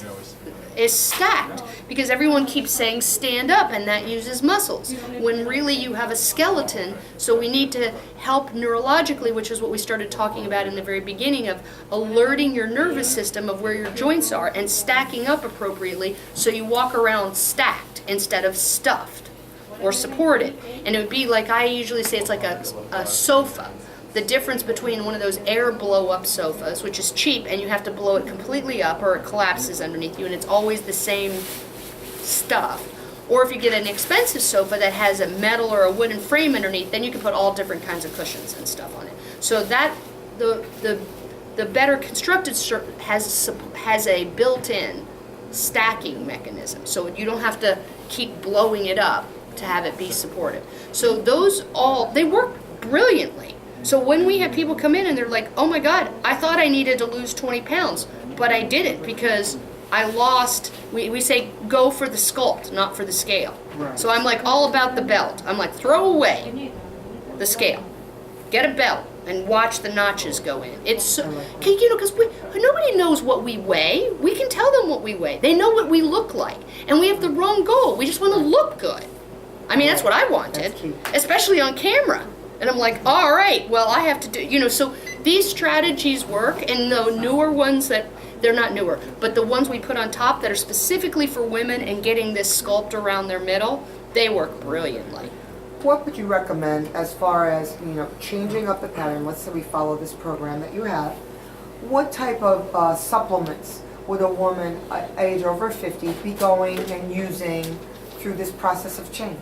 is stacked, because everyone keeps saying stand up and that uses muscles, when really you have a skeleton. So we need to help neurologically, which is what we started talking about in the very beginning, of alerting your nervous system of where your joints are and stacking up appropriately, so you walk around stacked instead of stuffed or supported. And it would be like, I usually say, it's like a sofa. The difference between one of those air blow-up sofas, which is cheap and you have to blow it completely up or it collapses underneath you and it's always the same stuff, or if you get an expensive sofa that has a metal or a wooden frame underneath, then you can put all different kinds of cushions and stuff on it. So that the better constructed has a built-in stacking mechanism, so you don't have to keep blowing it up to have it be supportive. So they work brilliantly. So when we have people come in and they're like, oh my God, I thought I needed to lose 20 pounds, but I didn't, because I lost, we say go for the sculpt, not for the scale. Right. So I'm like all about the belt. I'm like, throw away the scale. Get a belt and watch the notches go in. It's, because nobody knows what we weigh. We can tell them what we weigh. They know what we look like. And we have the wrong goal. We just want to look good. I mean, that's what I wanted, especially on camera. And I'm like, all right, well, I have to do, so these strategies work, and the newer ones they're not newer, but the ones we put on top that are specifically for women and getting this sculpt around their middle, they work brilliantly. What would you recommend as far as, changing up the pattern? Let's say we follow this program that you have. What type of supplements would a woman age over 50 be going and using through this process of change?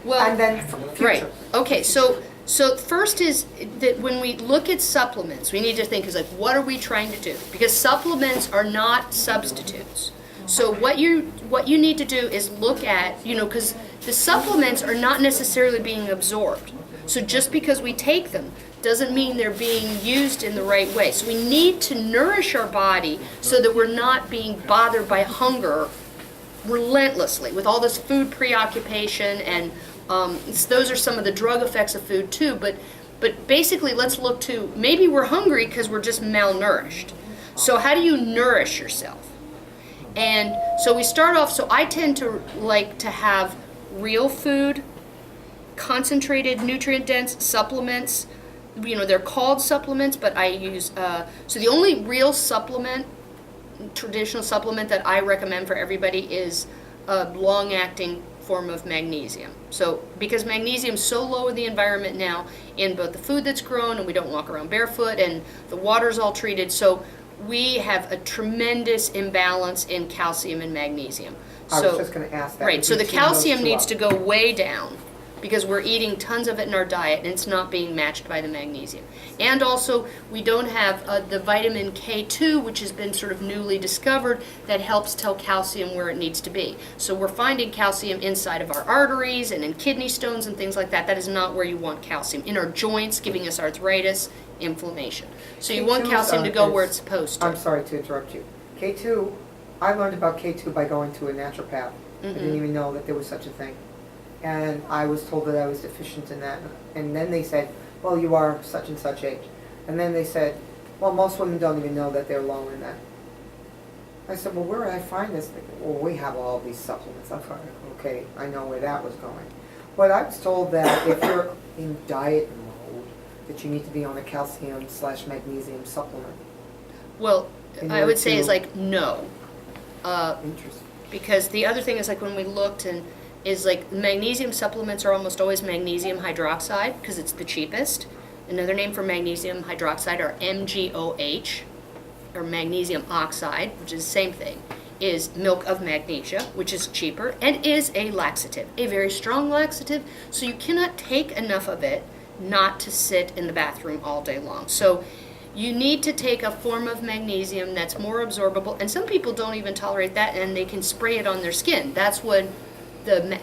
Well, and then future. Right. Okay, so So first is that when we look at supplements, we need to think is like, what are we trying to do? Because supplements are not substitutes. So what you need to do is look at, because the supplements are not necessarily being absorbed. So just because we take them doesn't mean they're being used in the right way. So we need to nourish our body so that we're not being bothered by hunger relentlessly with all this food preoccupation, and those are some of the drug effects of food too. But basically, let's look to, maybe we're hungry because we're just malnourished. So how do you nourish yourself? And so we start off, so I tend to like to have real food, concentrated, nutrient-dense supplements. They're called supplements, but I use, so the only real supplement, traditional supplement that I recommend for everybody is a long-acting form of magnesium. So because magnesium is so low in the environment now in both the food that's grown, and we don't walk around barefoot, and the water's all treated, so we have a tremendous imbalance in calcium and magnesium. I was just going to ask that. Right, so the calcium needs to go way down because we're eating tons of it in our diet and it's not being matched by the magnesium. And also, we don't have the vitamin K2, which has been sort of newly discovered, that helps tell calcium where it needs to be. So we're finding calcium inside of our arteries and in kidney stones and things like that. That is not where you want calcium. In our joints, giving us arthritis, inflammation. So you want calcium to go where it's supposed to. I'm sorry to interrupt you. K2, I learned about K2 by going to a naturopath. I didn't even know that there was such a thing. And I was told that I was deficient in that. And then they said, well, you are such and such age. And then they said, well, most women don't even know that they're low in that. I said, well, where would I find this? They go, well, we have all these supplements. I thought, okay, I know where that was going. But I was told that if you're in diet mode, that you need to be on a calcium/magnesium supplement. Well, I would say is like no. Interesting. Because the other thing is like when we looked and is like magnesium supplements are almost always magnesium hydroxide because it's the cheapest. Another name for magnesium hydroxide, or MgOH, or magnesium oxide, which is the same thing, is milk of magnesia, which is cheaper and is a laxative, a very strong laxative. So you cannot take enough of it not to sit in the bathroom all day long. So you need to take a form of magnesium that's more absorbable, and some people don't even tolerate that, and they can spray it on their skin. That's what the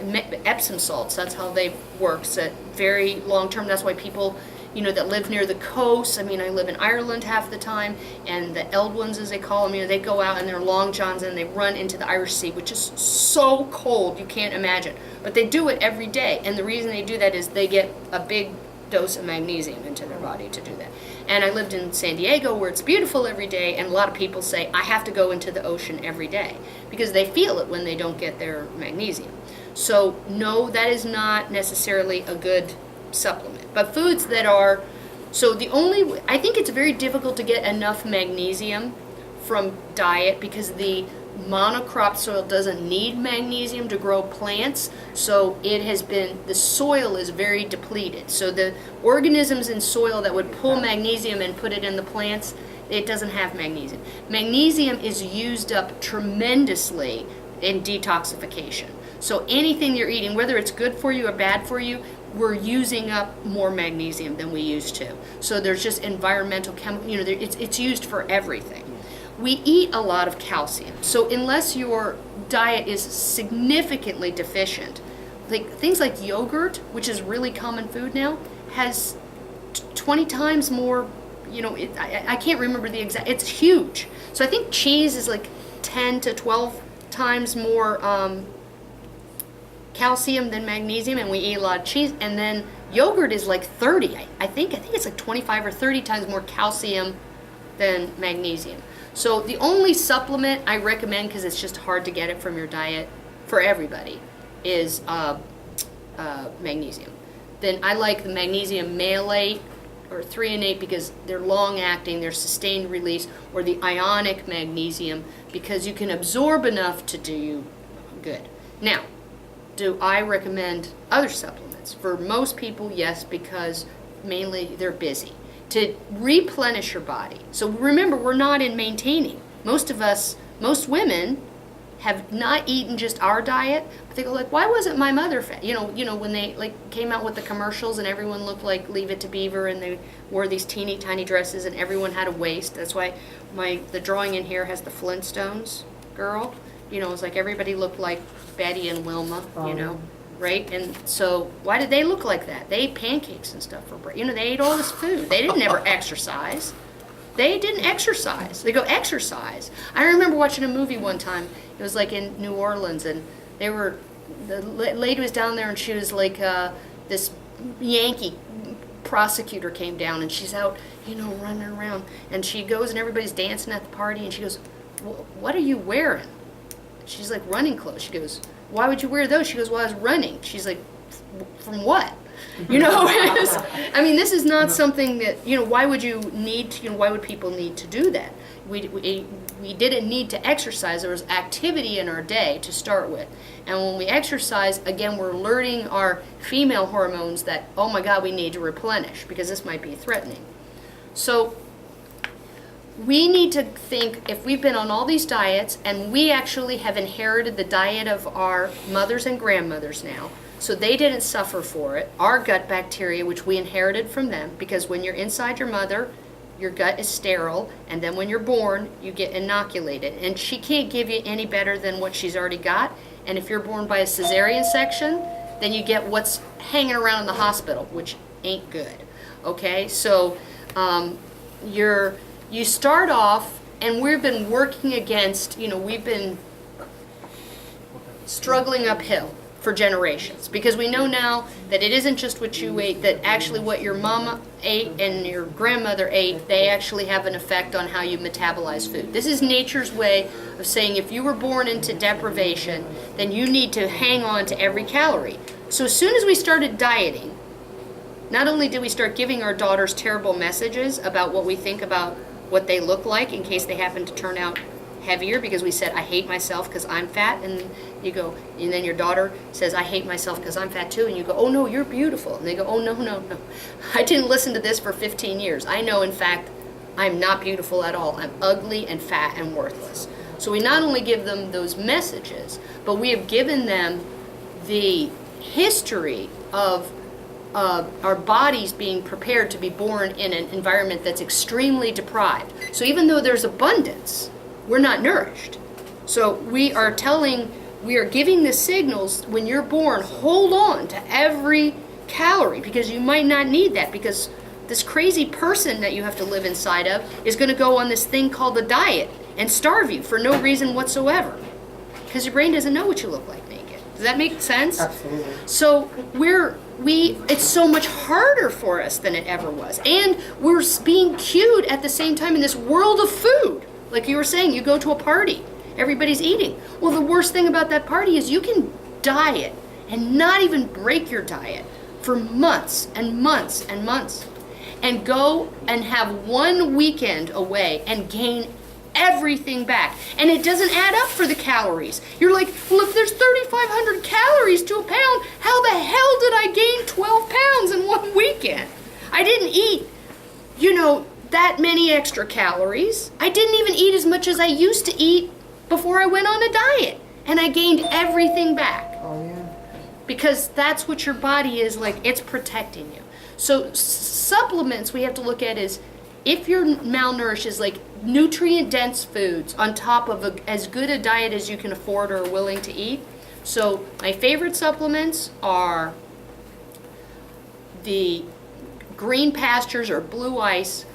Epsom salts, that's how they work. So very long term, that's why people, that live near the coast, I live in Ireland half the time, and the Eldwins, as they call them, they go out in their long johns and they run into the Irish Sea, which is so cold, you can't imagine. But they do it every day, and the reason they do that is they get a big dose of magnesium into their body to do that. And I lived in San Diego where it's beautiful every day, and a lot of people say, I have to go into the ocean every day because they feel it when they don't get their magnesium. So no, that is not necessarily a good supplement. But foods that are, I think it's very difficult to get enough magnesium from diet because the monocrop soil doesn't need magnesium to grow plants, so the soil is very depleted. So the organisms in soil that would pull magnesium and put it in the plants, it doesn't have magnesium. Magnesium is used up tremendously in detoxification. So anything you're eating, whether it's good for you or bad for you, we're using up more magnesium than we used to. So there's just environmental chemical, it's used for everything. We eat a lot of calcium. So unless your diet is significantly deficient, like things like yogurt, which is really common food now, has 20 times more, I can't remember the exact, it's huge. So I think cheese is like 10 to 12 times more calcium than magnesium, and we eat a lot of cheese. And then yogurt is like 30. I think it's like 25 or 30 times more calcium than magnesium. So the only supplement I recommend, because it's just hard to get it from your diet for everybody, is magnesium. Then I like the magnesium malate or 3-in-8 because they're long acting, they're sustained release, or the ionic magnesium because you can absorb enough to do you good. Now, do I recommend other supplements? For most people, yes, because mainly they're busy. To replenish your body. So remember, we're not in maintaining. Most women have not eaten just our diet, but they go like, why wasn't my mother fat? You know, when they like came out with the commercials and everyone looked like Leave It to Beaver and they wore these teeny tiny dresses and everyone had a waist. That's why the drawing in here has the Flintstones girl. You know, it's like everybody looked like Betty and Wilma, you know, right? And so why did they look like that? They ate pancakes and stuff for breakfast. You know, they ate all this food. They didn't ever exercise. They didn't exercise. They go exercise. I remember watching a movie one time. It was like in New Orleans, and the lady was down there, and she was like this Yankee prosecutor came down, and she's out, you know, running around, and she goes, and everybody's dancing at the party, and she goes, "What are you wearing?" She's like, "Running clothes." She goes, "Why would you wear those?" She goes, "Well, I was running." She's like, "From what?" You know, I mean, this is not something that, you know, why would why would people need to do that? We didn't need to exercise. There was activity in our day to start with. And when we exercise, again, we're alerting our female hormones that, oh my God, we need to replenish because this might be threatening. So we need to think, if we've been on all these diets and we actually have inherited the diet of our mothers and grandmothers now, so they didn't suffer for it, our gut bacteria, which we inherited from them, because when you're inside your mother, your gut is sterile, and then when you're born, you get inoculated. And she can't give you any better than what she's already got. And if you're born by a cesarean section, then you get what's hanging around in the hospital, which ain't good. Okay, so you start off, and we've been working against, you know, we've been struggling uphill for generations, because we know now that it isn't just what you ate, that actually what your mama ate and your grandmother ate, they actually have an effect on how you metabolize food. This is nature's way of saying if you were born into deprivation, then you need to hang on to every calorie. So as soon as we started dieting, not only did we start giving our daughters terrible messages about what we think about what they look like in case they happen to turn out heavier, because we said, I hate myself because I'm fat, and you go, and then your daughter says, I hate myself because I'm fat too, and you go, oh no, you're beautiful, and they go, oh no, I didn't listen to this for 15 years. I know, in fact, I'm not beautiful at all. I'm ugly and fat and worthless. So we not only give them those messages, but we have given them the history of our bodies being prepared to be born in an environment that's extremely deprived. So even though there's abundance, we're not nourished. So we are giving the signals when you're born, hold on to every calorie, because you might not need that, because this crazy person that you have to live inside of is going to go on this thing called the diet and starve you for no reason whatsoever, because your brain doesn't know what you look like naked. Does that make sense? Absolutely. So it's so much harder for us than it ever was, and we're being cued at the same time in this world of food. Like you were saying, you go to a party, everybody's eating. Well, the worst thing about that party is you can diet and not even break your diet for months and months and months, and go and have one weekend away and gain everything back. And it doesn't add up for the calories. You're like, well, if there's 3,500 calories to a pound, how the hell did I gain 12 pounds in one weekend? I didn't eat, that many extra calories. I didn't even eat as much as I used to eat before I went on a diet. And I gained everything back. Oh, yeah. Because that's what your body is like. It's protecting you. So supplements we have to look at is, if you're malnourished, is like nutrient-dense foods on top of as good a diet as you can afford or are willing to eat. So my favorite supplements are the Green Pastures or Blue Ice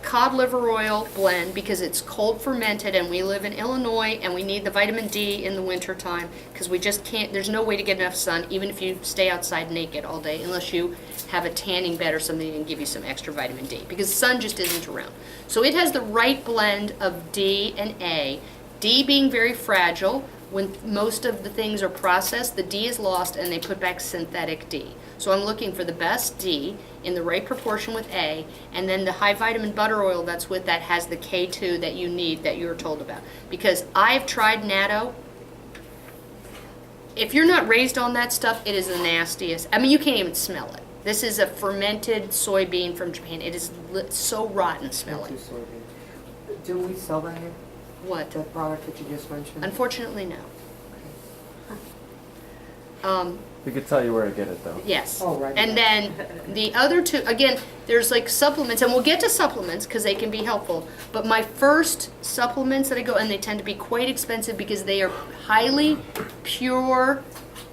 cod liver oil blend, because it's cold fermented, and we live in Illinois and we need the vitamin D in the winter time, because we just can't, there's no way to get enough sun even if you stay outside naked all day, unless you have a tanning bed or something that can give you some extra vitamin D, because the sun just isn't around. So it has the right blend of D and A. D being very fragile. When most of the things are processed, the D is lost and they put back synthetic D. So I'm looking for the best D in the right proportion with A, and then the high vitamin butter oil that's with that has the K2 that you need, that you were told about. Because I've tried natto. If you're not raised on that stuff, it is the nastiest. I mean, you can't even smell it. This is a fermented soybean from Japan. It is so rotten smelling. Do we sell that here? What? that product that you just mentioned? Unfortunately, no. We could tell you where to get it though. Yes. Oh, right. And then the other two, again, there's like supplements, and we'll get to supplements because they can be helpful. But my first supplements that I go, and they tend to be quite expensive because they are highly pure.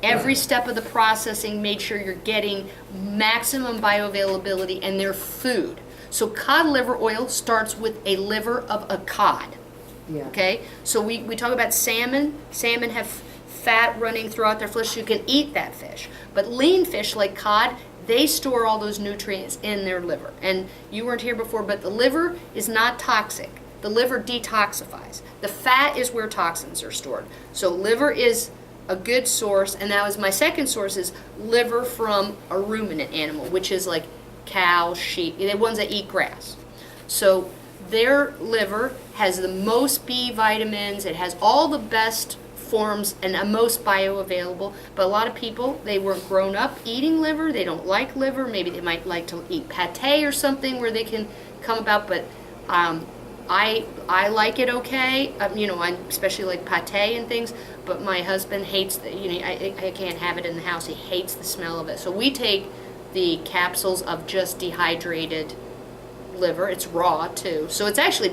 Every step of the processing made sure you're getting maximum bioavailability, and they're food. So cod liver oil starts with a liver of a cod. Yeah. Okay, so we talk about salmon. Salmon have fat running throughout their flesh, so you can eat that fish. But lean fish like cod, they store all those nutrients in their liver. And you weren't here before, but the liver is not toxic. The liver detoxifies. The fat is where toxins are stored. So liver is a good source, and that was my second source is liver from a ruminant animal, which is like cow, sheep, the ones that eat grass. So their liver has the most B vitamins, it has all the best forms and the most bioavailable, but a lot of people, they weren't grown up eating liver, they don't like liver, maybe they might like to eat pate or something where they can come about, but I like it okay, I especially like pate and things, but my husband hates, I can't have it in the house, he hates the smell of it, so we take the capsules of just dehydrated liver. It's raw too, so it's actually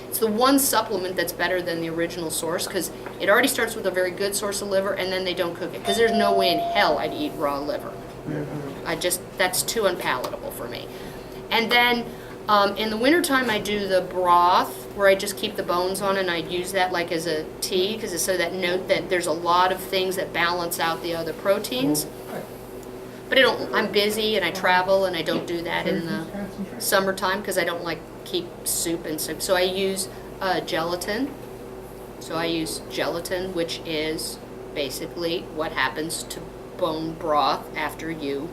it's the one supplement that's better than the original source because it already starts with a very good source of liver, and then they don't cook it because there's no way in hell I'd eat raw liver. That's too unpalatable for me. And then in the wintertime I do the broth where I just keep the bones on, and I use that like as a tea because it's so that note that there's a lot of things that balance out the other proteins. But I'm busy and I travel, and I don't do that in the summertime because I don't like keep soup and soup. So I use gelatin. So I use gelatin, which is basically what happens to bone broth after you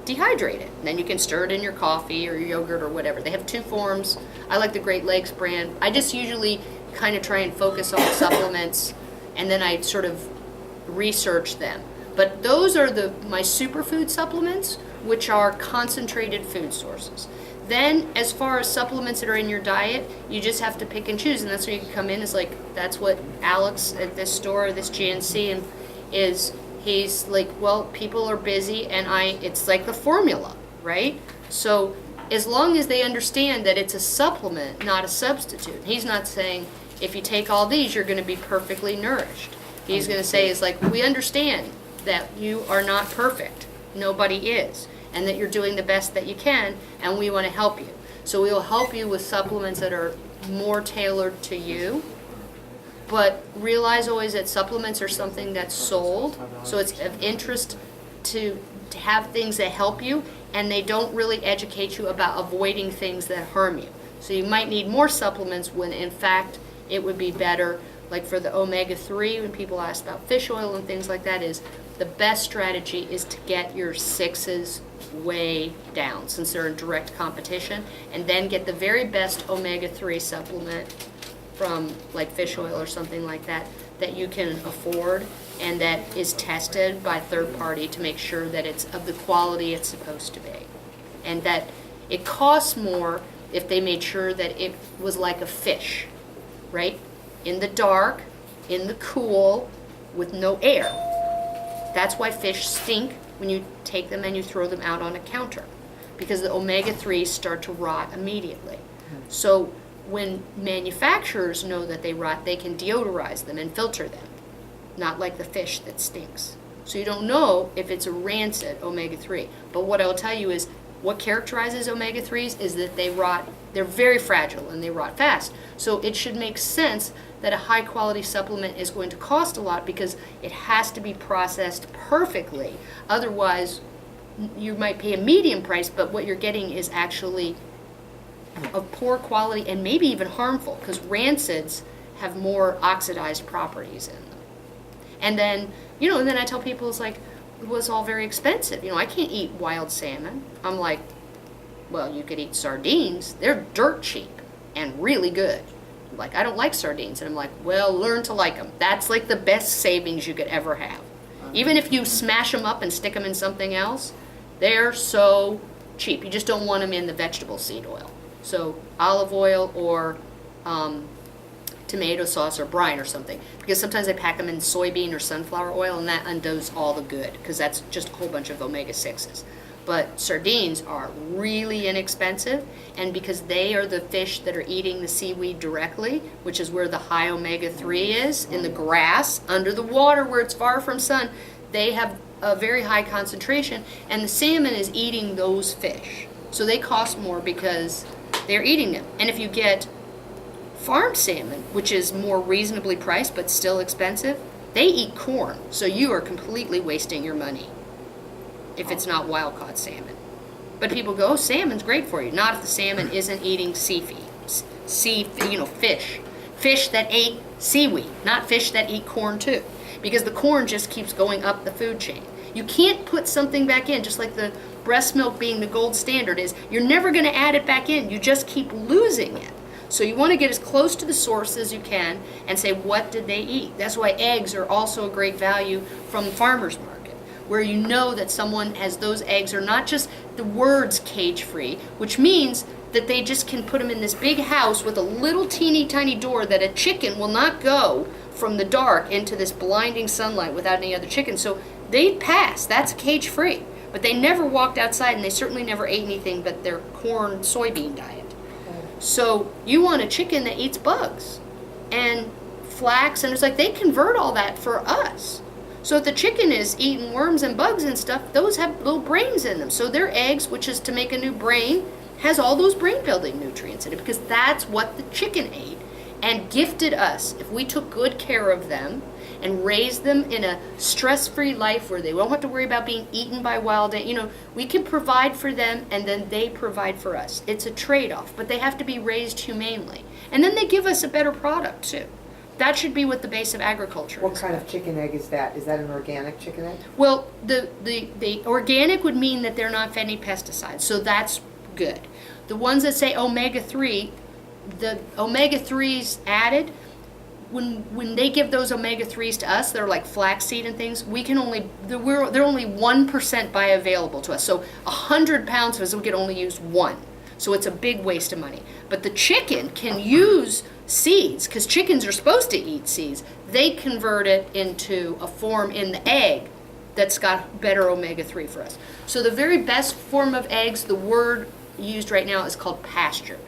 dehydrate it. And then you can stir it in your coffee or your yogurt or whatever. They have two forms. I like the Great Lakes brand. I just usually kind of try and focus on supplements, and then I sort of research them. But those are my superfood supplements, which are concentrated food sources. Then, as far as supplements that are in your diet, you just have to pick and choose, and that's where you can come in. It's like, that's what Alex at this store, this GNC, and he's like, well, people are busy, and it's like the formula, right? So as long as they understand that it's a supplement, not a substitute. He's not saying, if you take all these, you're going to be perfectly nourished. He's going to say, is like, we understand that you are not perfect. Nobody is. And that you're doing the best that you can, and we want to help you. So we will help you with supplements that are more tailored to you. But realize always that supplements are something that's sold, so it's of interest to have things that help you, and they don't really educate you about avoiding things that harm you. So you might need more supplements when in fact it would be better, like for the omega-3, when people ask about fish oil and things like that, is the best strategy is to get your 6s way down since they're in direct competition, and then get the very best omega-3 supplement from like fish oil or something like that you can afford and that is tested by third party to make sure that it's of the quality it's supposed to be. And that it costs more if they made sure that it was like a fish, right? In the dark, in the cool, with no air. That's why fish stink when you take them and you throw them out on a counter, because the omega-3s start to rot immediately. So when manufacturers know that they rot, they can deodorize them and filter them, not like the fish that stinks. So you don't know if it's a rancid omega-3. But what I'll tell you is what characterizes omega-3s is that they rot, they're very fragile and they rot fast. So it should make sense that a high quality supplement is going to cost a lot because it has to be processed perfectly. Otherwise, you might pay a medium price, but what you're getting is actually of poor quality and maybe even harmful, because rancids have more oxidized properties in them. And then, and then I tell people it's like, it was all very expensive. I can't eat wild salmon. I'm like, well, you could eat sardines. They're dirt cheap and really good. Like, I don't like sardines. And I'm like, well, learn to like them. That's like the best savings you could ever have. Even if you smash them up and stick them in something else, they're so cheap. You just don't want them in the vegetable seed oil. So olive oil or tomato sauce or brine or something, because sometimes they pack them in soybean or sunflower oil, and that undoes all the good, because that's just a whole bunch of omega-6s. But sardines are really inexpensive, and because they are the fish that are eating the seaweed directly, which is where the high omega-3 is, in the grass, under the water where it's far from sun, they have a very high concentration, and the salmon is eating those fish. So they cost more because they're eating them. And if you get farm salmon, which is more reasonably priced but still expensive, they eat corn. So you are completely wasting your money if it's not wild caught salmon. But people go, oh, salmon's great for you. Not if the salmon isn't eating fish. Fish that ate seaweed, not fish that eat corn too. Because the corn just keeps going up the food chain. You can't put something back in, just like the breast milk being the gold standard is. You're never going to add it back in. You just keep losing it. So you want to get as close to the source as you can and say, what did they eat? That's why eggs are also a great value from the farmer's market, where you know that someone has those eggs are not just the words cage-free, which means that they just can put them in this big house with a little teeny tiny door that a chicken will not go from the dark into this blinding sunlight without any other chicken. So they pass. That's cage-free. But they never walked outside, and they certainly never ate anything but their corn soybean diet. So you want a chicken that eats bugs and flax, and it's like they convert all that for us. So if the chicken is eating worms and bugs and stuff, those have little brains in them. So their eggs, which is to make a new brain, has all those brain building nutrients in it, because that's what the chicken ate and gifted us. If we took good care of them and raised them in a stress-free life where they won't have to worry about being eaten by wild animals, we can provide for them, and then they provide for us. It's a trade-off, but they have to be raised humanely. And then they give us a better product too. That should be what the base of agriculture What is. kind of chicken egg is that? Is that an organic chicken egg? Well, the organic would mean that they're not fed any pesticides, so that's good. The ones that say omega-3, the omega-3s added, when they give those omega-3s to us, they're like flaxseed and things, we can only, they're only 1% bioavailable to us. So 100 pounds of us, we can only use 1. So it's a big waste of money. But the chicken can use seeds, because chickens are supposed to eat seeds. They convert it into a form in the egg that's got better omega-3 for us. So the very best form of eggs, the word used right now is called pastured.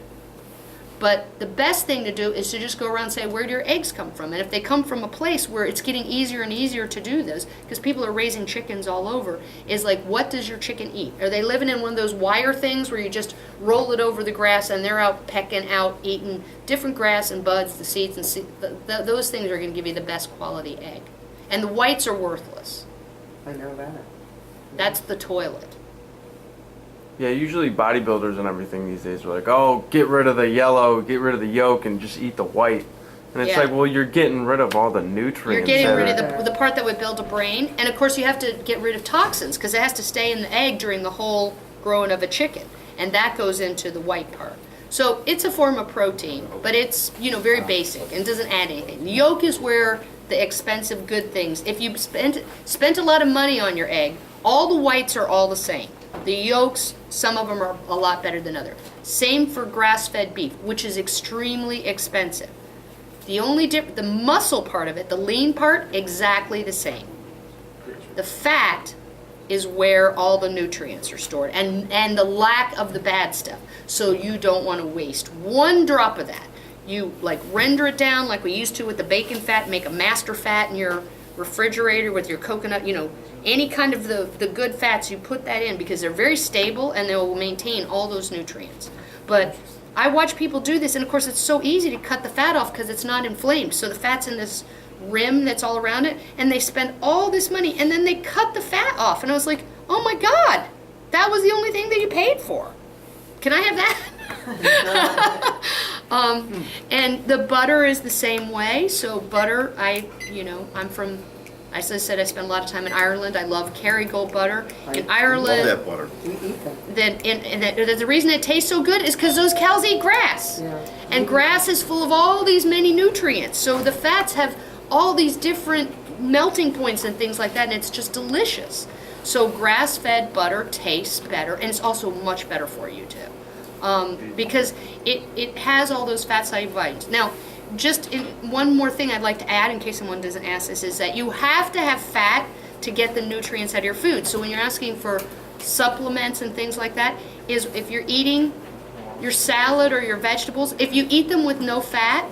But the best thing to do is to just go around and say, where do your eggs come from? And if they come from a place where it's getting easier and easier to do this, because people are raising chickens all over, is like, what does your chicken eat? Are they living in one of those wire things where you just roll it over the grass and they're out pecking out, eating different grass and buds, the seeds, and those things are going to give you the best quality egg. And the whites are worthless. I know that. That's the toilet. Yeah, usually bodybuilders and everything these days are like, oh, get rid of the yellow, get rid of the yolk, and just eat the white. And it's Yeah. like, well, you're getting rid of all the nutrients. You're getting that rid are- of the part that would build a brain. And of course you have to get rid of toxins, because it has to stay in the egg during the whole growing of a chicken. And that goes into the white part. So it's a form of protein, but it's, very basic and doesn't add anything. The yolk is where the expensive good things, if you spent a lot of money on your egg, all the whites are all the same. The yolks, some of them are a lot better than others. Same for grass-fed beef, which is extremely expensive. The only the muscle part of it, the lean part, exactly the same. The fat is where all the nutrients are stored, and the lack of the bad stuff. So you don't want to waste one drop of that. You render it down like we used to with the bacon fat, make a master fat in your refrigerator with your coconut, any kind of the good fats, you put that in, because they're very stable and they will maintain all those nutrients. But I watch people do this, and of course it's so easy to cut the fat off because it's not inflamed. So the fat's in this rim that's all around it, and they spend all this money and then they cut the fat off. And I was like, oh my God, that was the only thing that you paid for. Can I have that? And the butter is the same way. So butter, I'm from, as I said, I spent a lot of time in Ireland. I love Kerrygold butter. In Love Ireland, that butter. We eat them. the reason it tastes so good is because those cows eat grass. Yeah. And grass is full of all these many nutrients. So the fats have all these different melting points and things like that, and it's just delicious. So grass-fed butter tastes better, and it's also much better for you too. Because it has all those fat-soluble vitamins. Now, one more thing I'd like to add in case someone doesn't ask this is that you have to have fat to get the nutrients out of your food. So when you're asking for supplements and things like that, is if you're eating your salad or your vegetables, if you eat them with no fat,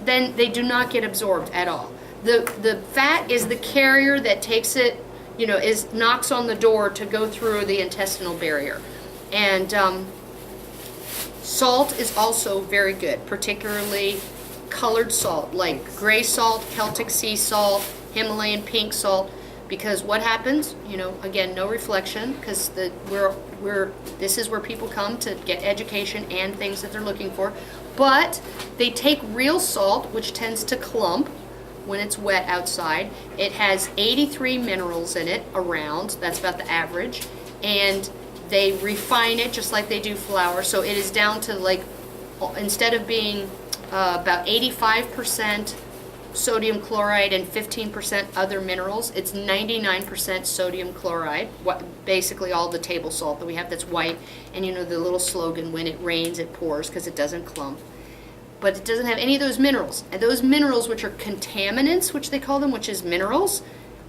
then they do not get absorbed at all. The fat is the carrier that takes it, knocks on the door to go through the intestinal barrier. And salt is also very good, particularly colored salt, like gray salt, Celtic sea salt, Himalayan pink salt, because what happens, again, no reflection, because this is where people come to get education and things that they're looking for, but they take real salt, which tends to clump when it's wet outside. It has 83 minerals in it around, that's about the average, and they refine it just like they do flour, so it is down to instead of being about 85% sodium chloride and 15% other minerals, it's 99% sodium chloride, basically all the table salt that we have that's white, and the little slogan, when it rains it pours, because it doesn't clump. But it doesn't have any of those minerals. And those minerals, which are contaminants, which they call them, which is minerals,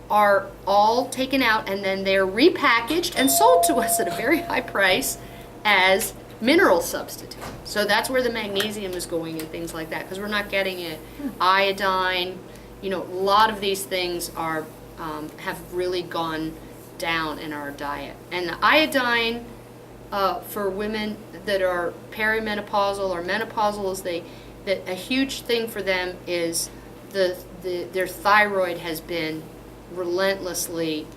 are all taken out, and then they're repackaged and sold to us at a very high price as mineral substitute. So that's where the magnesium is going and things like that, because we're not getting it. Iodine, a lot of these things are have really gone down in our diet. And the iodine for women that are perimenopausal or menopausal is that a huge thing for them is their thyroid has been relentlessly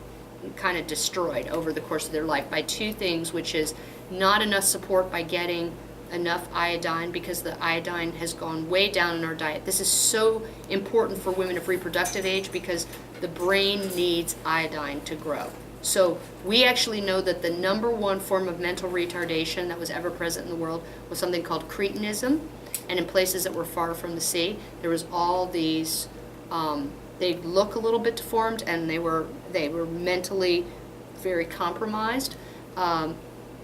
kind of destroyed over the course of their life by two things, which is not enough support by getting enough iodine, because the iodine has gone way down in our diet. This is so important for women of reproductive age because the brain needs iodine to grow. So we actually know that the number one form of mental retardation that was ever present in the world was something called cretinism, and in places that were far from the sea, there was all these, they look a little bit deformed, and they were mentally very compromised,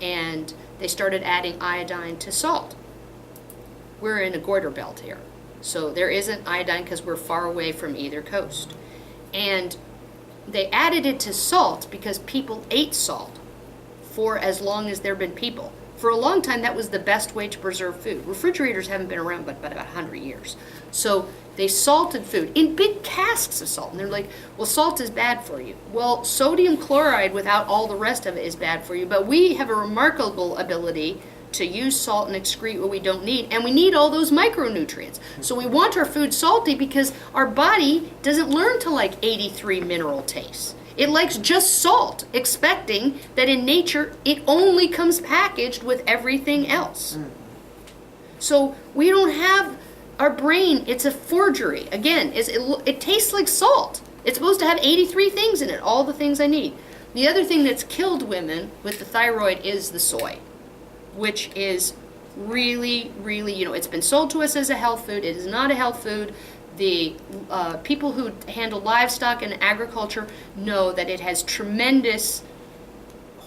and they started adding iodine to salt. We're in a goiter belt here, so there isn't iodine because we're far away from either coast. And they added it to salt because people ate salt for as long as there have been people. For a long time, that was the best way to preserve food. Refrigerators haven't been around but about 100 years. So they salted food in big casks of salt. And they're like, well, salt is bad for you. Well, sodium chloride without all the rest of it is bad for you. But we have a remarkable ability to use salt and excrete what we don't need. And we need all those micronutrients. So we want our food salty because our body doesn't learn to like 83 mineral tastes. It likes just salt, expecting that in nature it only comes packaged with everything else. So we don't have our brain, it's a forgery. Again, it tastes like salt. It's supposed to have 83 things in it, all the things I need. The other thing that's killed women with the thyroid is the soy, which is really, really, it's been sold to us as a health food. It is not a health food. The people who handle livestock and agriculture know that it has tremendous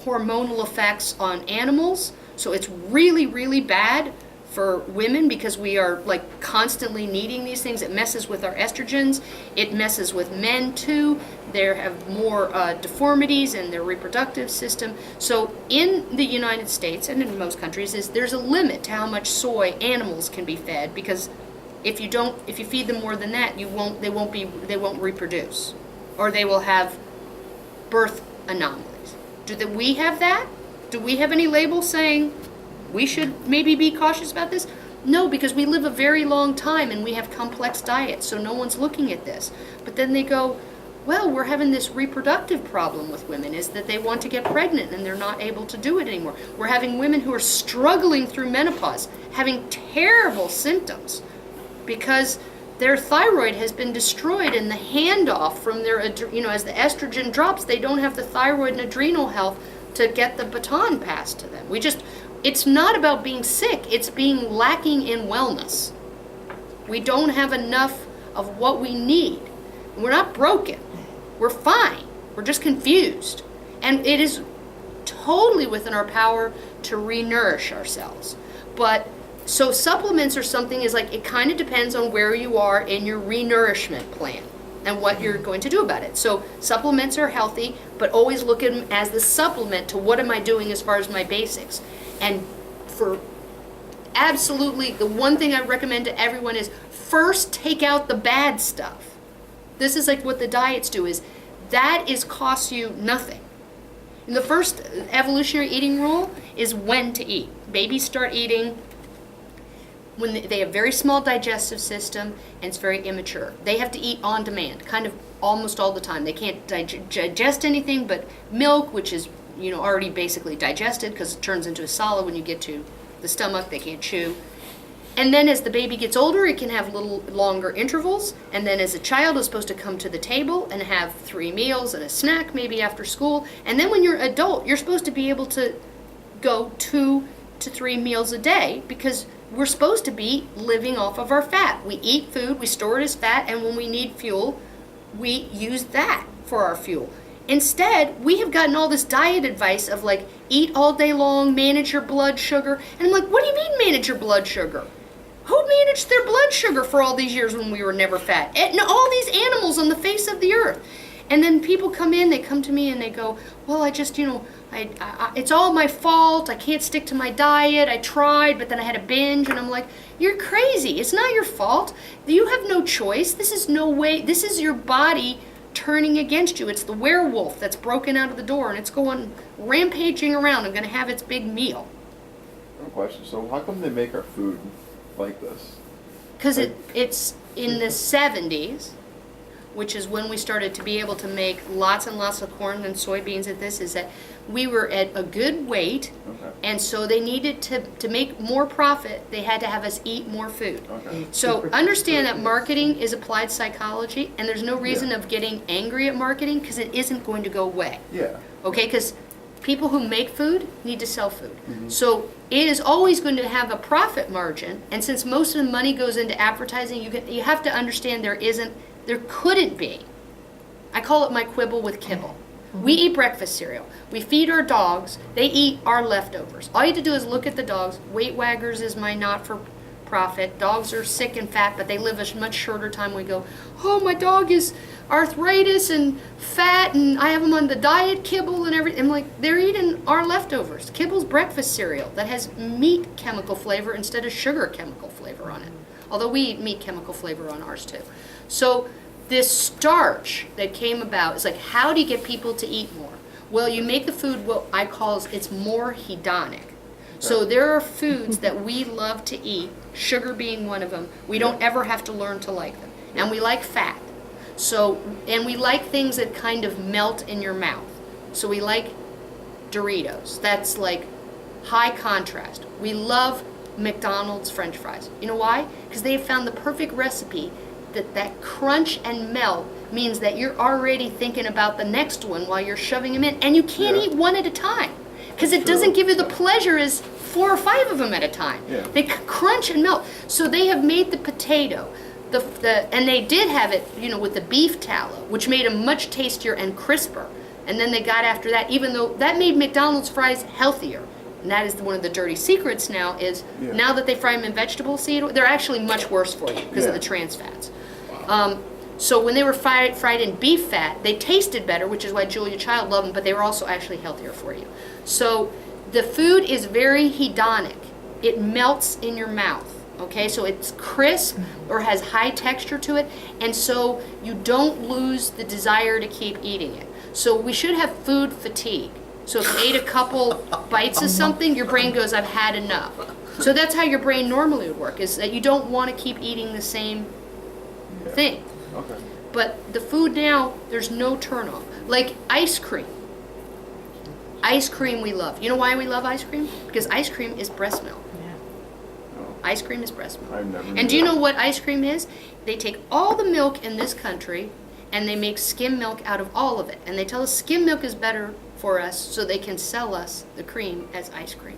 hormonal effects on animals. So it's really, really bad for women because we are like constantly needing these things. It messes with our estrogens. It messes with men too. They have more deformities in their reproductive system. So in the United States and in most countries, there's a limit to how much soy animals can be fed, because if you feed them more than that, they won't reproduce, or they will have birth anomalies. Do we have that? Do we have any labels saying we should maybe be cautious about this? No, because we live a very long time and we have complex diets, so no one's looking at this. But then they go, well, we're having this reproductive problem with women, is that they want to get pregnant and they're not able to do it anymore. We're having women who are struggling through menopause, having terrible symptoms because their thyroid has been destroyed, and the handoff from their, as the estrogen drops, they don't have the thyroid and adrenal health to get the baton passed to them. It's not about being sick, it's being lacking in wellness. We don't have enough of what we need. We're not broken. We're fine. We're just confused. And it is totally within our power to re-nourish ourselves. But So supplements are something is like, it kind of depends on where you are in your renourishment plan and what you're going to do about it. So supplements are healthy, but always look at them as the supplement to what am I doing as far as my basics. And for absolutely, the one thing I recommend to everyone is first take out the bad stuff. This is like what the diets do, is that is costs you nothing. And the first evolutionary eating rule is when to eat. Babies start eating when they have very small digestive system and it's very immature. They have to eat on demand, kind of almost all the time. They can't digest anything but milk, which is already basically digested because it turns into a solid when you get to the stomach. They can't chew. And then as the baby gets older, it can have little longer intervals. And then as a child is supposed to come to the table and have 3 meals and a snack maybe after school. And then when you're an adult, you're supposed to be able to go 2 to 3 meals a day because we're supposed to be living off of our fat. We eat food, we store it as fat, and when we need fuel, we use that for our fuel. Instead, we have gotten all this diet advice of like, eat all day long, manage your blood sugar. And I'm like, what do you mean manage your blood sugar? Who managed their blood sugar for all these years when we were never fat? And all these animals on the face of the earth. And then people come in, they come to me and they go, well, I just, it's all my fault. I can't stick to my diet. I tried, but then I had a binge. And I'm like, you're crazy. It's not your fault. You have no choice. This is no way. This is your body turning against you. It's the werewolf that's broken out of the door and it's going rampaging around and going to have its big meal. No question. So how come they make our food like this? Because it's in the 70s, which is when we started to be able to make lots and lots of corn and soybeans at this, is that we were at a good weight, Okay. and so they needed to make more profit, they had to have us eat more food. Okay. So understand that marketing is applied psychology, and there's no reason of getting angry at marketing because it isn't going to go away. Yeah. Okay, because people who make food need to sell food. So it is always going to have a profit margin, and since most of the money goes into advertising, you have to understand there couldn't be. I call it my quibble with kibble. We eat breakfast cereal. We feed our dogs. They eat our leftovers. All you have to do is look at the dogs. Weight Waggers is my not-for-profit. Dogs are sick and fat, but they live a much shorter time. We go, oh, my dog is arthritis and fat, and I have them on the diet kibble and everything. I'm like, they're eating our leftovers. Kibble's breakfast cereal that has meat chemical flavor instead of sugar chemical flavor on it. Although we eat meat chemical flavor on ours too. So this starch that came about is like, how do you get people to eat more? Well, you make the food what I call it's more hedonic. So there are foods that we love to eat, sugar being one of them. We don't ever have to learn to like them. And we like fat. So, and we like things that kind of melt in your mouth. So we like Doritos. That's like high contrast. We love McDonald's French fries. You know why? Because they have found the perfect recipe that crunch and melt means that you're already thinking about the next one while you're shoving them in. And you can't eat one at a time because it doesn't give you the pleasure as 4 or 5 of them at a time. Yeah. They crunch and melt. So they have made the potato, and they did have it, with the beef tallow, which made them much tastier and crisper. And then they got after that, even though that made McDonald's fries healthier. And that is one of the dirty secrets now is now that they fry them in vegetable seed oil, they're actually much worse for you because of the trans fats. So when they were fried in beef fat, they tasted better, which is why Julia Child loved them, but they were also actually healthier for you. So the food is very hedonic. It melts in your mouth. Okay, so it's crisp or has high texture to it, and so you don't lose the desire to keep eating it. So we should have food fatigue. So if you ate a couple bites of something, your brain goes, I've had enough. So that's how your brain normally would work, is that you don't want to keep eating the same thing. Okay. But the food now, there's no turnoff. Like ice cream. Ice cream we love. You know why we love ice cream? Because ice cream is breast milk. Ice cream is breast milk. I've never And do you know what ice cream is? They take all the milk in this country and they make skim milk out of all of it. And they tell us skim milk is better for us so they can sell us the cream as ice cream.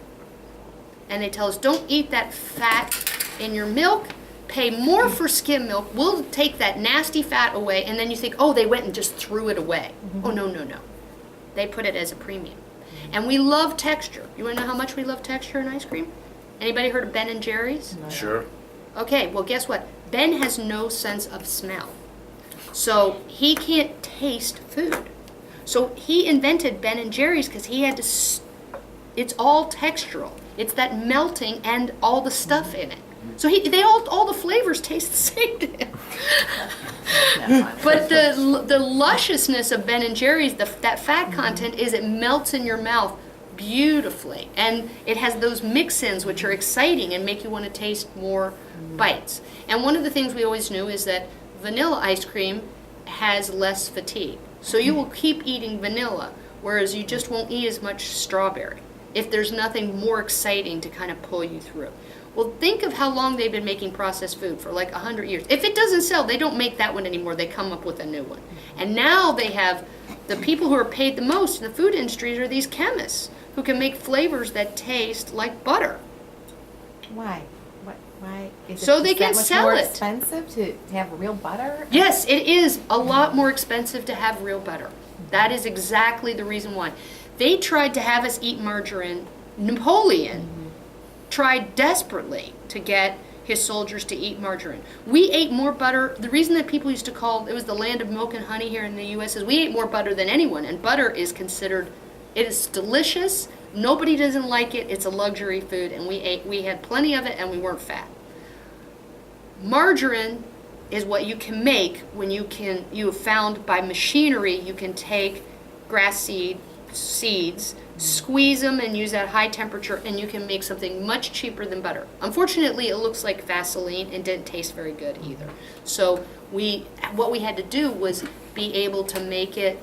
And they tell us don't eat that fat in your milk. Pay more for skim milk. We'll take that nasty fat away. And then you think, oh, they went and just threw it away. Oh, no. They put it as a premium. And we love texture. You want to know how much we love texture in ice cream? Anybody heard of Ben and Jerry's? Sure. Okay, well, guess what? Ben has no sense of smell. So he can't taste food. So he invented Ben and Jerry's because he had to, it's all textural. It's that melting and all the stuff in it. So all the flavors taste the same to him. But the lusciousness of Ben and Jerry's, that fat content is it melts in your mouth beautifully. And it has those mix-ins which are exciting and make you want to taste more bites. And one of the things we always knew is that vanilla ice cream has less fatigue. So you will keep eating vanilla, whereas you just won't eat as much strawberry if there's nothing more exciting to kind of pull you through. Well, think of how long they've been making processed food, for like 100 years. If it doesn't sell, they don't make that one anymore. They come up with a new one. And now they have the people who are paid the most in the food industry are these chemists who can make flavors that taste like butter. Why? Why is So it they just can that much sell more it. expensive to have real butter? Yes, it is a lot more expensive to have real butter. That is exactly the reason why. They tried to have us eat margarine. Napoleon tried desperately to get his soldiers to eat margarine. We ate more butter. The reason that people used to call it was the land of milk and honey here in the U.S. is we ate more butter than anyone, and butter is considered, it is delicious. Nobody doesn't like it. It's a luxury food, and we had plenty of it, and we weren't fat. Margarine is what you can make when you have found by machinery, you can take grass seeds, squeeze them and use that high temperature, and you can make something much cheaper than butter. Unfortunately, it looks like Vaseline and didn't taste very good either. So what we had to do was be able to make it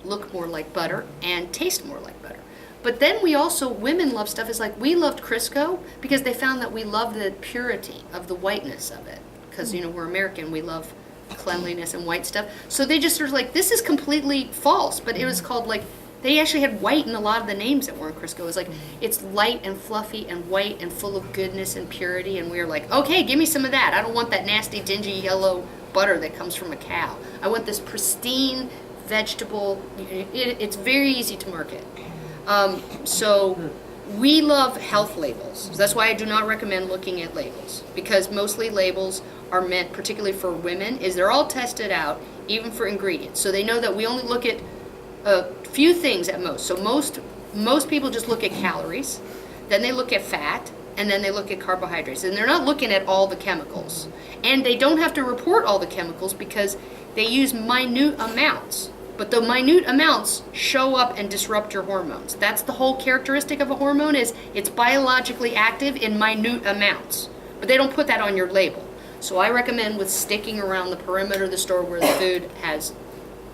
look more like butter and taste more like butter. But then women love stuff. It's like we loved Crisco because they found that we love the purity of the whiteness of it. Because, we're American, we love cleanliness and white stuff. So they just sort of like, this is completely false. But it was called like, they actually had white in a lot of the names that were in Crisco. It was like, it's light and fluffy and white and full of goodness and purity. And we were like, okay, give me some of that. I don't want that nasty, dingy yellow butter that comes from a cow. I want this pristine vegetable. It's very easy to market. So we love health labels. So that's why I do not recommend looking at labels, because mostly labels are meant, particularly for women, is they're all tested out, even for ingredients. So they know that we only look at a few things at most. So most people just look at calories, then they look at fat, and then they look at carbohydrates. And they're not looking at all the chemicals. And they don't have to report all the chemicals because they use minute amounts. But the minute amounts show up and disrupt your hormones. That's the whole characteristic of a hormone, is it's biologically active in minute amounts. But they don't put that on your label. So I recommend with sticking around the perimeter of the store where the food has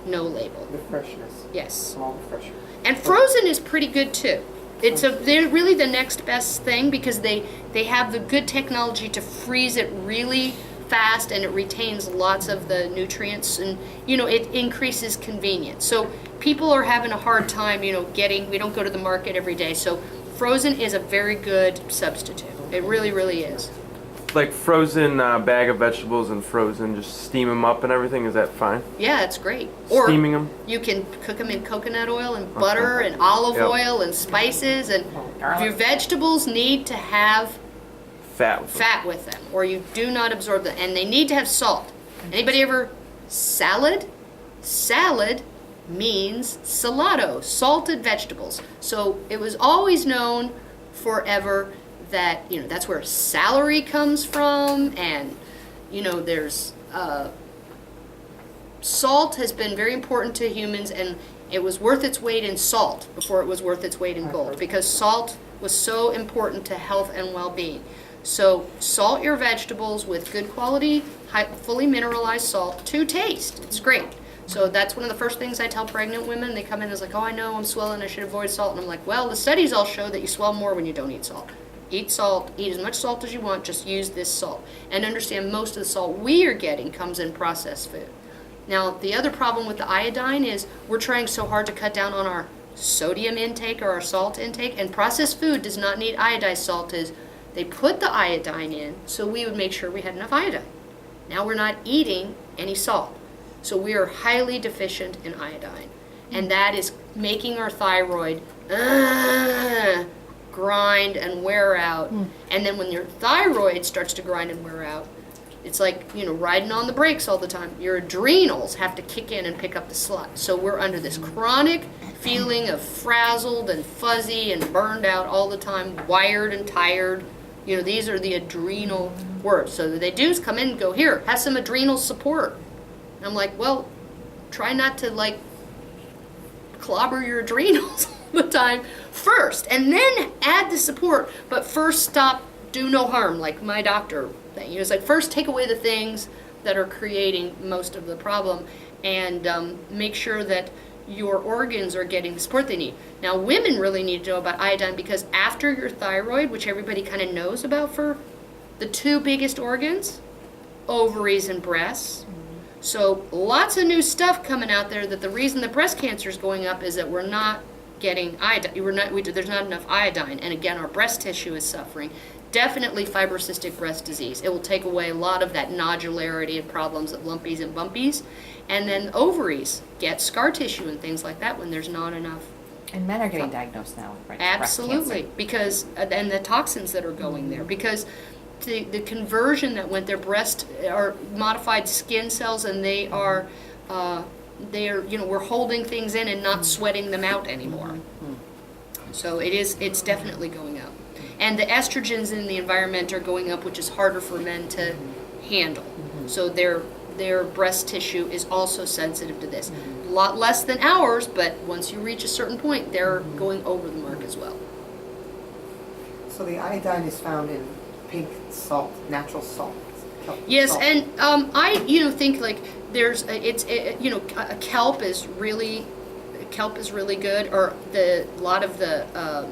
no label. The freshness. Yes. All the freshness. And frozen is pretty good too. They're really the next best thing because they have the good technology to freeze it really fast, and it retains lots of the nutrients, and it increases convenience. So people are having a hard time we don't go to the market every day, so frozen is a very good substitute. It really, really is. Like frozen bag of vegetables and frozen, just steam them up and everything, is that fine? Yeah, it's great. Or Steaming them? you can cook them in coconut oil and butter and olive oil and spices, and your vegetables need to have Fat. with them, or you do not absorb them, and they need to have salt. Anybody ever salad? Salad means salado, salted vegetables. So it was always known forever that that's where celery comes from, and there's salt has been very important to humans, and it was worth its weight in salt before it was worth its weight in gold, because salt was so important to health and well-being. So salt your vegetables with good quality, fully mineralized salt to taste. It's great. So that's one of the first things I tell pregnant women. They come in as like, oh, I know I'm swelling, I should avoid salt. And I'm like, well, the studies all show that you swell more when you don't eat salt. Eat salt, eat as much salt as you want, just use this salt. And understand most of the salt we are getting comes in processed food. Now, the other problem with the iodine is we're trying so hard to cut down on our sodium intake or our salt intake, and processed food does not need iodized salt. They put the iodine in so we would make sure we had enough iodine. Now we're not eating any salt. So we are highly deficient in iodine. And that is making our thyroid grind and wear out. And then when your thyroid starts to grind and wear out, it's like, riding on the brakes all the time. Your adrenals have to kick in and pick up the slack. So we're under this chronic feeling of frazzled and fuzzy and burned out all the time, wired and tired. These are the adrenal words. So what they do is come in and go, here, have some adrenal support. And I'm like, well, try not to like clobber your adrenals all the time first, and then add the support. But first stop, do no harm, like my doctor thing. It's like first take away the things that are creating most of the problem, and make sure that your organs are getting the support they need. Now, women really need to know about iodine, because after your thyroid, which everybody kind of knows about for the two biggest organs, ovaries and breasts. So lots of new stuff coming out there that the reason the breast cancer is going up is that we're not getting iodine. There's not enough iodine, and again, our breast tissue is suffering. Definitely fibrocystic breast disease. It will take away a lot of that nodularity and problems of lumpies and bumpies. And then ovaries get scar tissue and things like that when there's not enough. And men are getting diagnosed now, right? Absolutely, because and the toxins that are going there, because the conversion that went there, breast are modified skin cells, and they are we're holding things in and not sweating them out anymore. So it's definitely going up, and the estrogens in the environment are going up, which is harder for men to handle. So their breast tissue is also sensitive to this. A lot less than ours, but once you reach a certain point, they're going over the mark as well. So the iodine is found in pink salt, natural salt. Yes, Salt. and I think like there's a kelp is really good, or a lot of the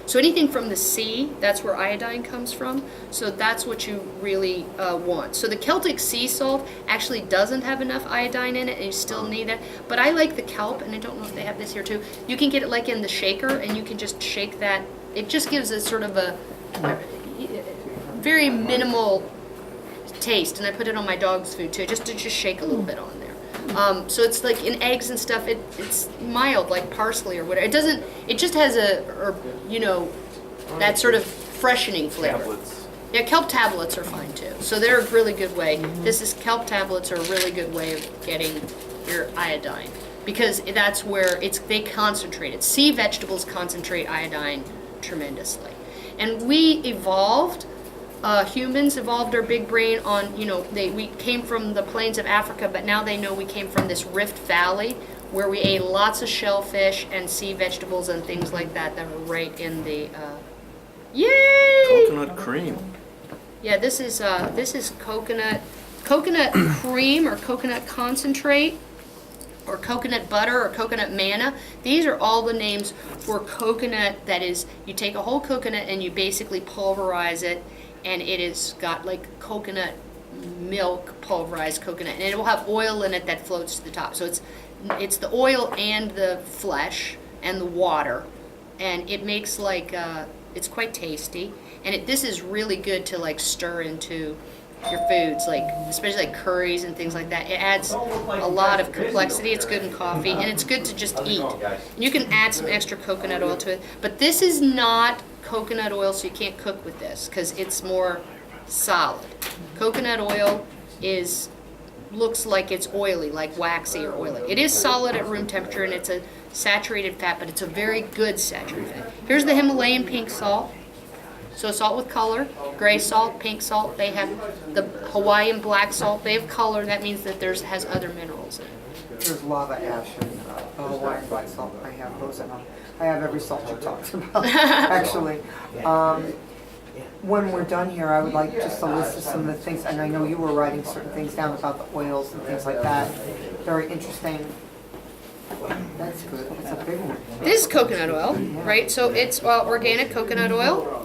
so anything from the sea, that's where iodine comes from. So that's what you really want. So the Celtic sea salt actually doesn't have enough iodine in it, and you still need it. But I like the kelp, and I don't know if they have this here too. You can get it like in the shaker, and you can just shake that. It just gives a sort of a very minimal taste, and I put it on my dog's food too, just to shake a little bit on there. So it's like in eggs and stuff. It's mild, like parsley or whatever. It just has that sort of freshening flavor. Tablets. Yeah, kelp tablets are fine too. So they're a really good way. Kelp tablets are a really good way of getting your iodine, because that's where they concentrate it. Sea vegetables concentrate iodine tremendously. And we evolved, humans evolved our big brain on, we came from the plains of Africa, but now they know we came from this Rift Valley where we ate lots of shellfish and sea vegetables and things like that were right in the, yay! Coconut cream. Yeah, this is coconut cream or coconut concentrate, or coconut butter or coconut manna. These are all the names for coconut. That is, you take a whole coconut and you basically pulverize it, and it has got like coconut milk, pulverized coconut, and it will have oil in it that floats to the top. So it's the oil and the flesh and the water, and it makes it's quite tasty. And this is really good to like stir into your foods, like especially like curries and things like that. It adds a lot of complexity. It's good in coffee, and it's good to just eat. And you can add some extra coconut oil to it, but this is not coconut oil, so you can't cook with this because it's more solid. Coconut oil looks like it's oily, like waxy or oily. It is solid at room temperature, and it's a saturated fat, but it's a very good saturated fat. Here's the Himalayan pink salt. So salt with color, gray salt, pink salt. They have the Hawaiian black salt. They have color. That means that has other minerals in it. There's lava ash and Hawaiian black salt. I have those in them. I have every salt you talked about, actually. When we're done here, I would like just to list some of the things, and I know you were writing certain things down about the oils and things like that. Very interesting. That's good. It's a big one. This is coconut oil, right? So it's organic coconut oil.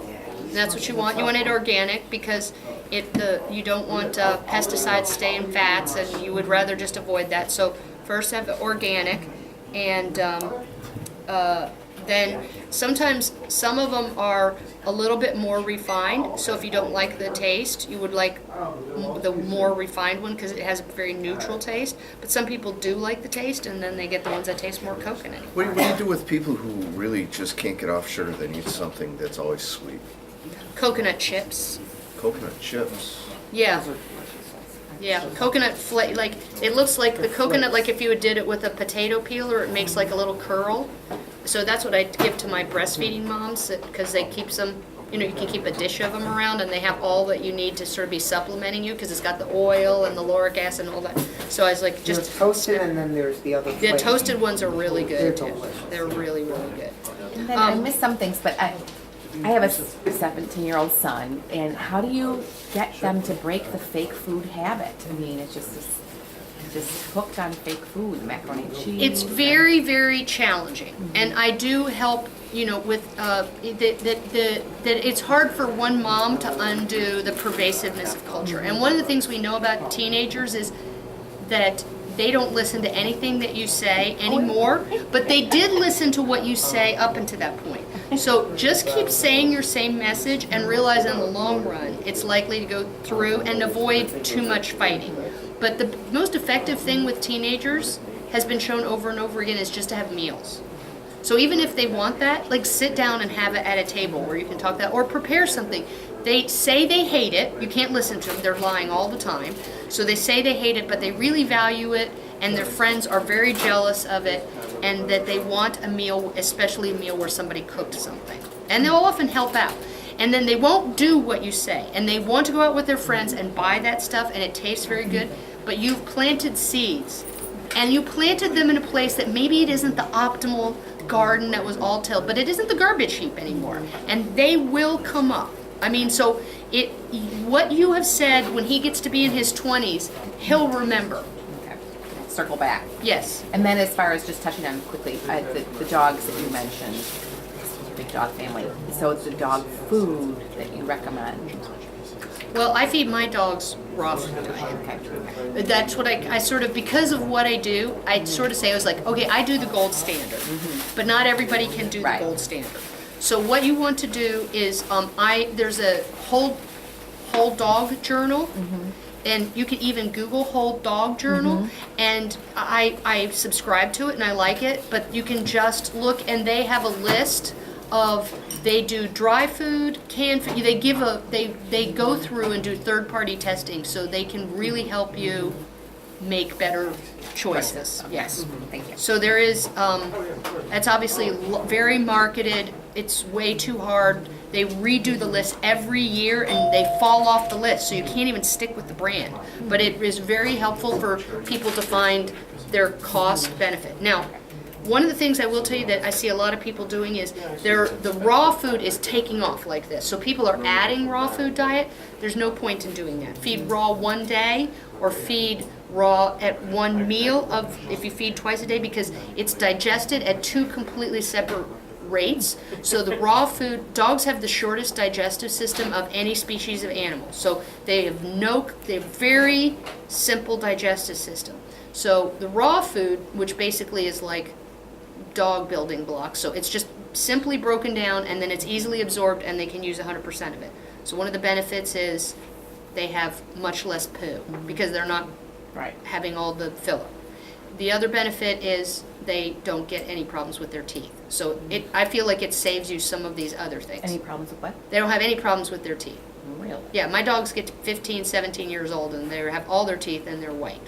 That's what you want. You want it organic because you don't want pesticides staying fats, and you would rather just avoid that. So first have it organic, and then sometimes some of them are a little bit more refined. So if you don't like the taste, you would like the more refined one because it has a very neutral taste. But some people do like the taste, and then they get the ones that taste more coconut. What do you do with people who really just can't get off sugar? They need something that's always sweet. Coconut chips. Coconut chips. Yeah. Those are delicious. Yeah, coconut like it looks like the coconut, like if you did it with a potato peeler, it makes like a little curl. So that's what I give to my breastfeeding moms because they keep some, you know, you can keep a dish of them around and they have all that you need to sort of be supplementing you because it's got the oil and the lauric acid and all that. So I was like, There's just toasted and then there's the other the flavor. toasted ones are really They're good too. delicious. They're really, really good. And then I missed some things, but I have a 17-year-old son, and how do you get them to break the fake food habit? I mean, it's just hooked on fake food, macaroni and cheese. It's very, very challenging, and I do help. You know, with that it's hard for one mom to undo the pervasiveness of culture. And one of the things we know about teenagers is that they don't listen to anything that you say anymore, but they did listen to what you say up until that point. So just keep saying your same message and realize in the long run it's likely to go through, and avoid too much fighting. But the most effective thing with teenagers has been shown over and over again is just to have meals. So even if they want that, like sit down and have it at a table where you can talk that, or prepare something. They say they hate it. You can't listen to them. They're lying all the time. So they say they hate it, but they really value it, and their friends are very jealous of it, and that they want a meal, especially a meal where somebody cooked something. And they'll often help out. And then they won't do what you say, and they want to go out with their friends and buy that stuff, and it tastes very good, but you've planted seeds. And you planted them in a place that maybe it isn't the optimal garden that was all tilled, but it isn't the garbage heap anymore. And they will come up. I mean, so what you have said when he gets to be in his 20s, he'll remember. Okay. Circle back. Yes. And then as far as just touching on quickly, the dogs that you mentioned, big dog family. So it's the dog food that you recommend. Well, I feed my dogs raw food. Okay. That's what I sort of, because of what I do, I sort of say, I was like, okay, I do the gold standard, but not everybody can do the Right. gold standard. So what you want to do is, there's a whole dog journal, and you can even Google whole dog journal, and I subscribe to it and I like it, but you can just look, and they have a list of, they do dry food, canned food, they go through and do third-party testing, so they can really help you make better choices. Yes. Thank you. So there is, that's obviously very marketed, it's way too hard. They redo the list every year and they fall off the list, so you can't even stick with the brand. But it is very helpful for people to find their cost benefit. Now, one of the things I will tell you that I see a lot of people doing is the raw food is taking off like this. So people are adding raw food diet. There's no point in doing that. Feed raw one day or feed raw at one meal if you feed twice a day, because it's digested at two completely separate rates. So the raw food, dogs have the shortest digestive system of any species of animal. So they have very simple digestive system. So the raw food, which basically is like dog building blocks, so it's just simply broken down and then it's easily absorbed and they can use 100% of it. So one of the benefits is they have much less poo because they're not Right. having all the filler. The other benefit is they don't get any problems with their teeth. So I feel like it saves you some of these other things. Any problems with what? They don't have any problems with their teeth. Really? Yeah, my dogs get to 15, 17 years old and they have all their teeth and they're white.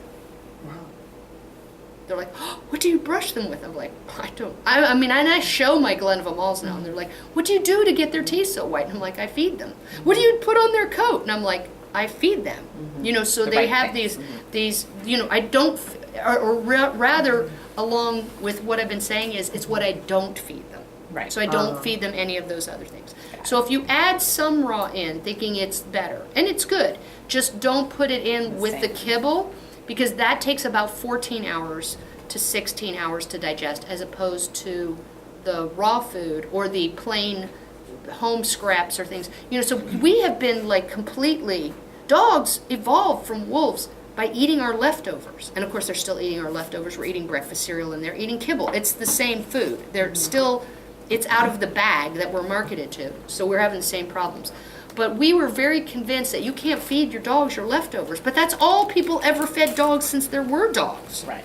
They're like, oh, what do you brush them with? I'm like, I don't. I mean, and I show my Glenville Malls now, and they're like, what do you do to get their teeth so white? And I'm like, I feed them. What do you put on their coat? And I'm like, I feed them. You know, so The they right have things. these, you know, I don't, rather, along with what I've been saying is, it's what I don't feed them. Right. So I don't feed them any of those other things. So if you add some raw in, thinking it's better, and it's good, just don't put it in with the Same. kibble, because that takes about 14 hours to 16 hours to digest, as opposed to the raw food or the plain home scraps or things. You know, so we have been like completely, dogs evolved from wolves by eating our leftovers. And of course they're still eating our leftovers. We're eating breakfast cereal and they're eating kibble. It's the same food. They're still It's out of the bag that we're marketed to. So we're having the same problems. But we were very convinced that you can't feed your dogs your leftovers. But that's all people ever fed dogs since there were dogs. Right.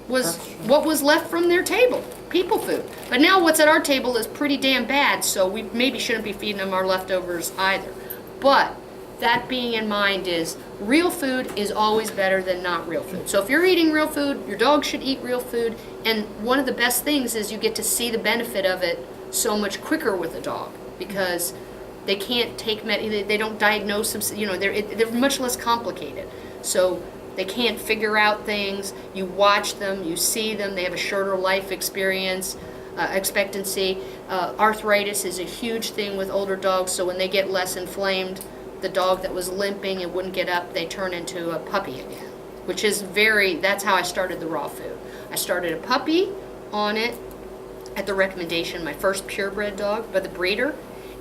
Was what was left from their table, people food. But now what's at our table is pretty damn bad, so we maybe shouldn't be feeding them our leftovers either. But that being in mind is real food is always better than not real food. So if you're eating real food, your dog should eat real food. And one of the best things is you get to see the benefit of it so much quicker with a dog because they can't take they don't diagnose them, they're much less complicated. So they can't figure out things. You watch them, you see them, they have a shorter life expectancy. Arthritis is a huge thing with older dogs, so when they get less inflamed, the dog that was limping and wouldn't get up, they turn into a puppy again, which is that's how I started the raw food. I started a puppy on it at the recommendation of my first purebred dog by the breeder,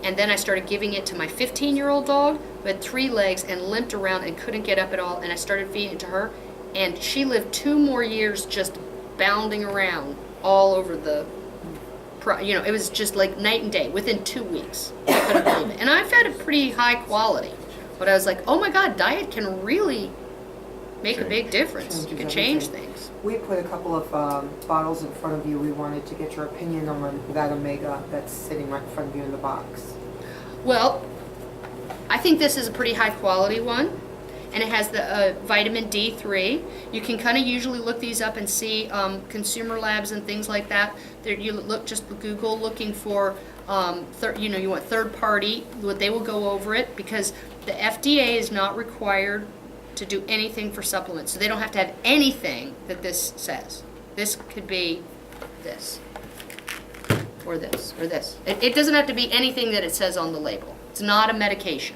and then I started giving it to my 15-year-old dog who had 3 legs and limped around and couldn't get up at all, and I started feeding it to her, and she lived 2 more years just bounding around all over it was just like night and day within 2 weeks. I couldn't believe it. And I've had a pretty high quality, but I was like, oh my God, diet can really make a big difference. You can change things. We put a couple of bottles in front of you. We wanted to get your opinion on that Omega that's sitting right in front of you in the box. Well, I think this is a pretty high quality one, and it has the vitamin D3. You can kind of usually look these up and see consumer labs and things like that. You just Google looking for, you want third party. They will go over it because the FDA is not required to do anything for supplements, so they don't have to have anything that this says. This could be this, or this, or this. It doesn't have to be anything that it says on the label. It's not a medication.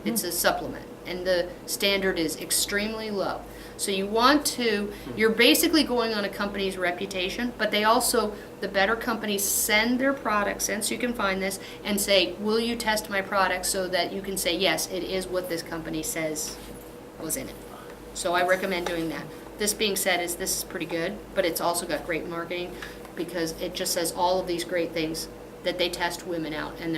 It's a supplement, and the standard is extremely low. So you're basically going on a company's reputation, but they also, the better companies send their products in, so you can find this, and say, will you test my product so that you can say, yes, it is what this company says was in it. So I recommend doing that. This being said, this is pretty good, but it's also got great marketing because it just says all of these great things that they test women out, and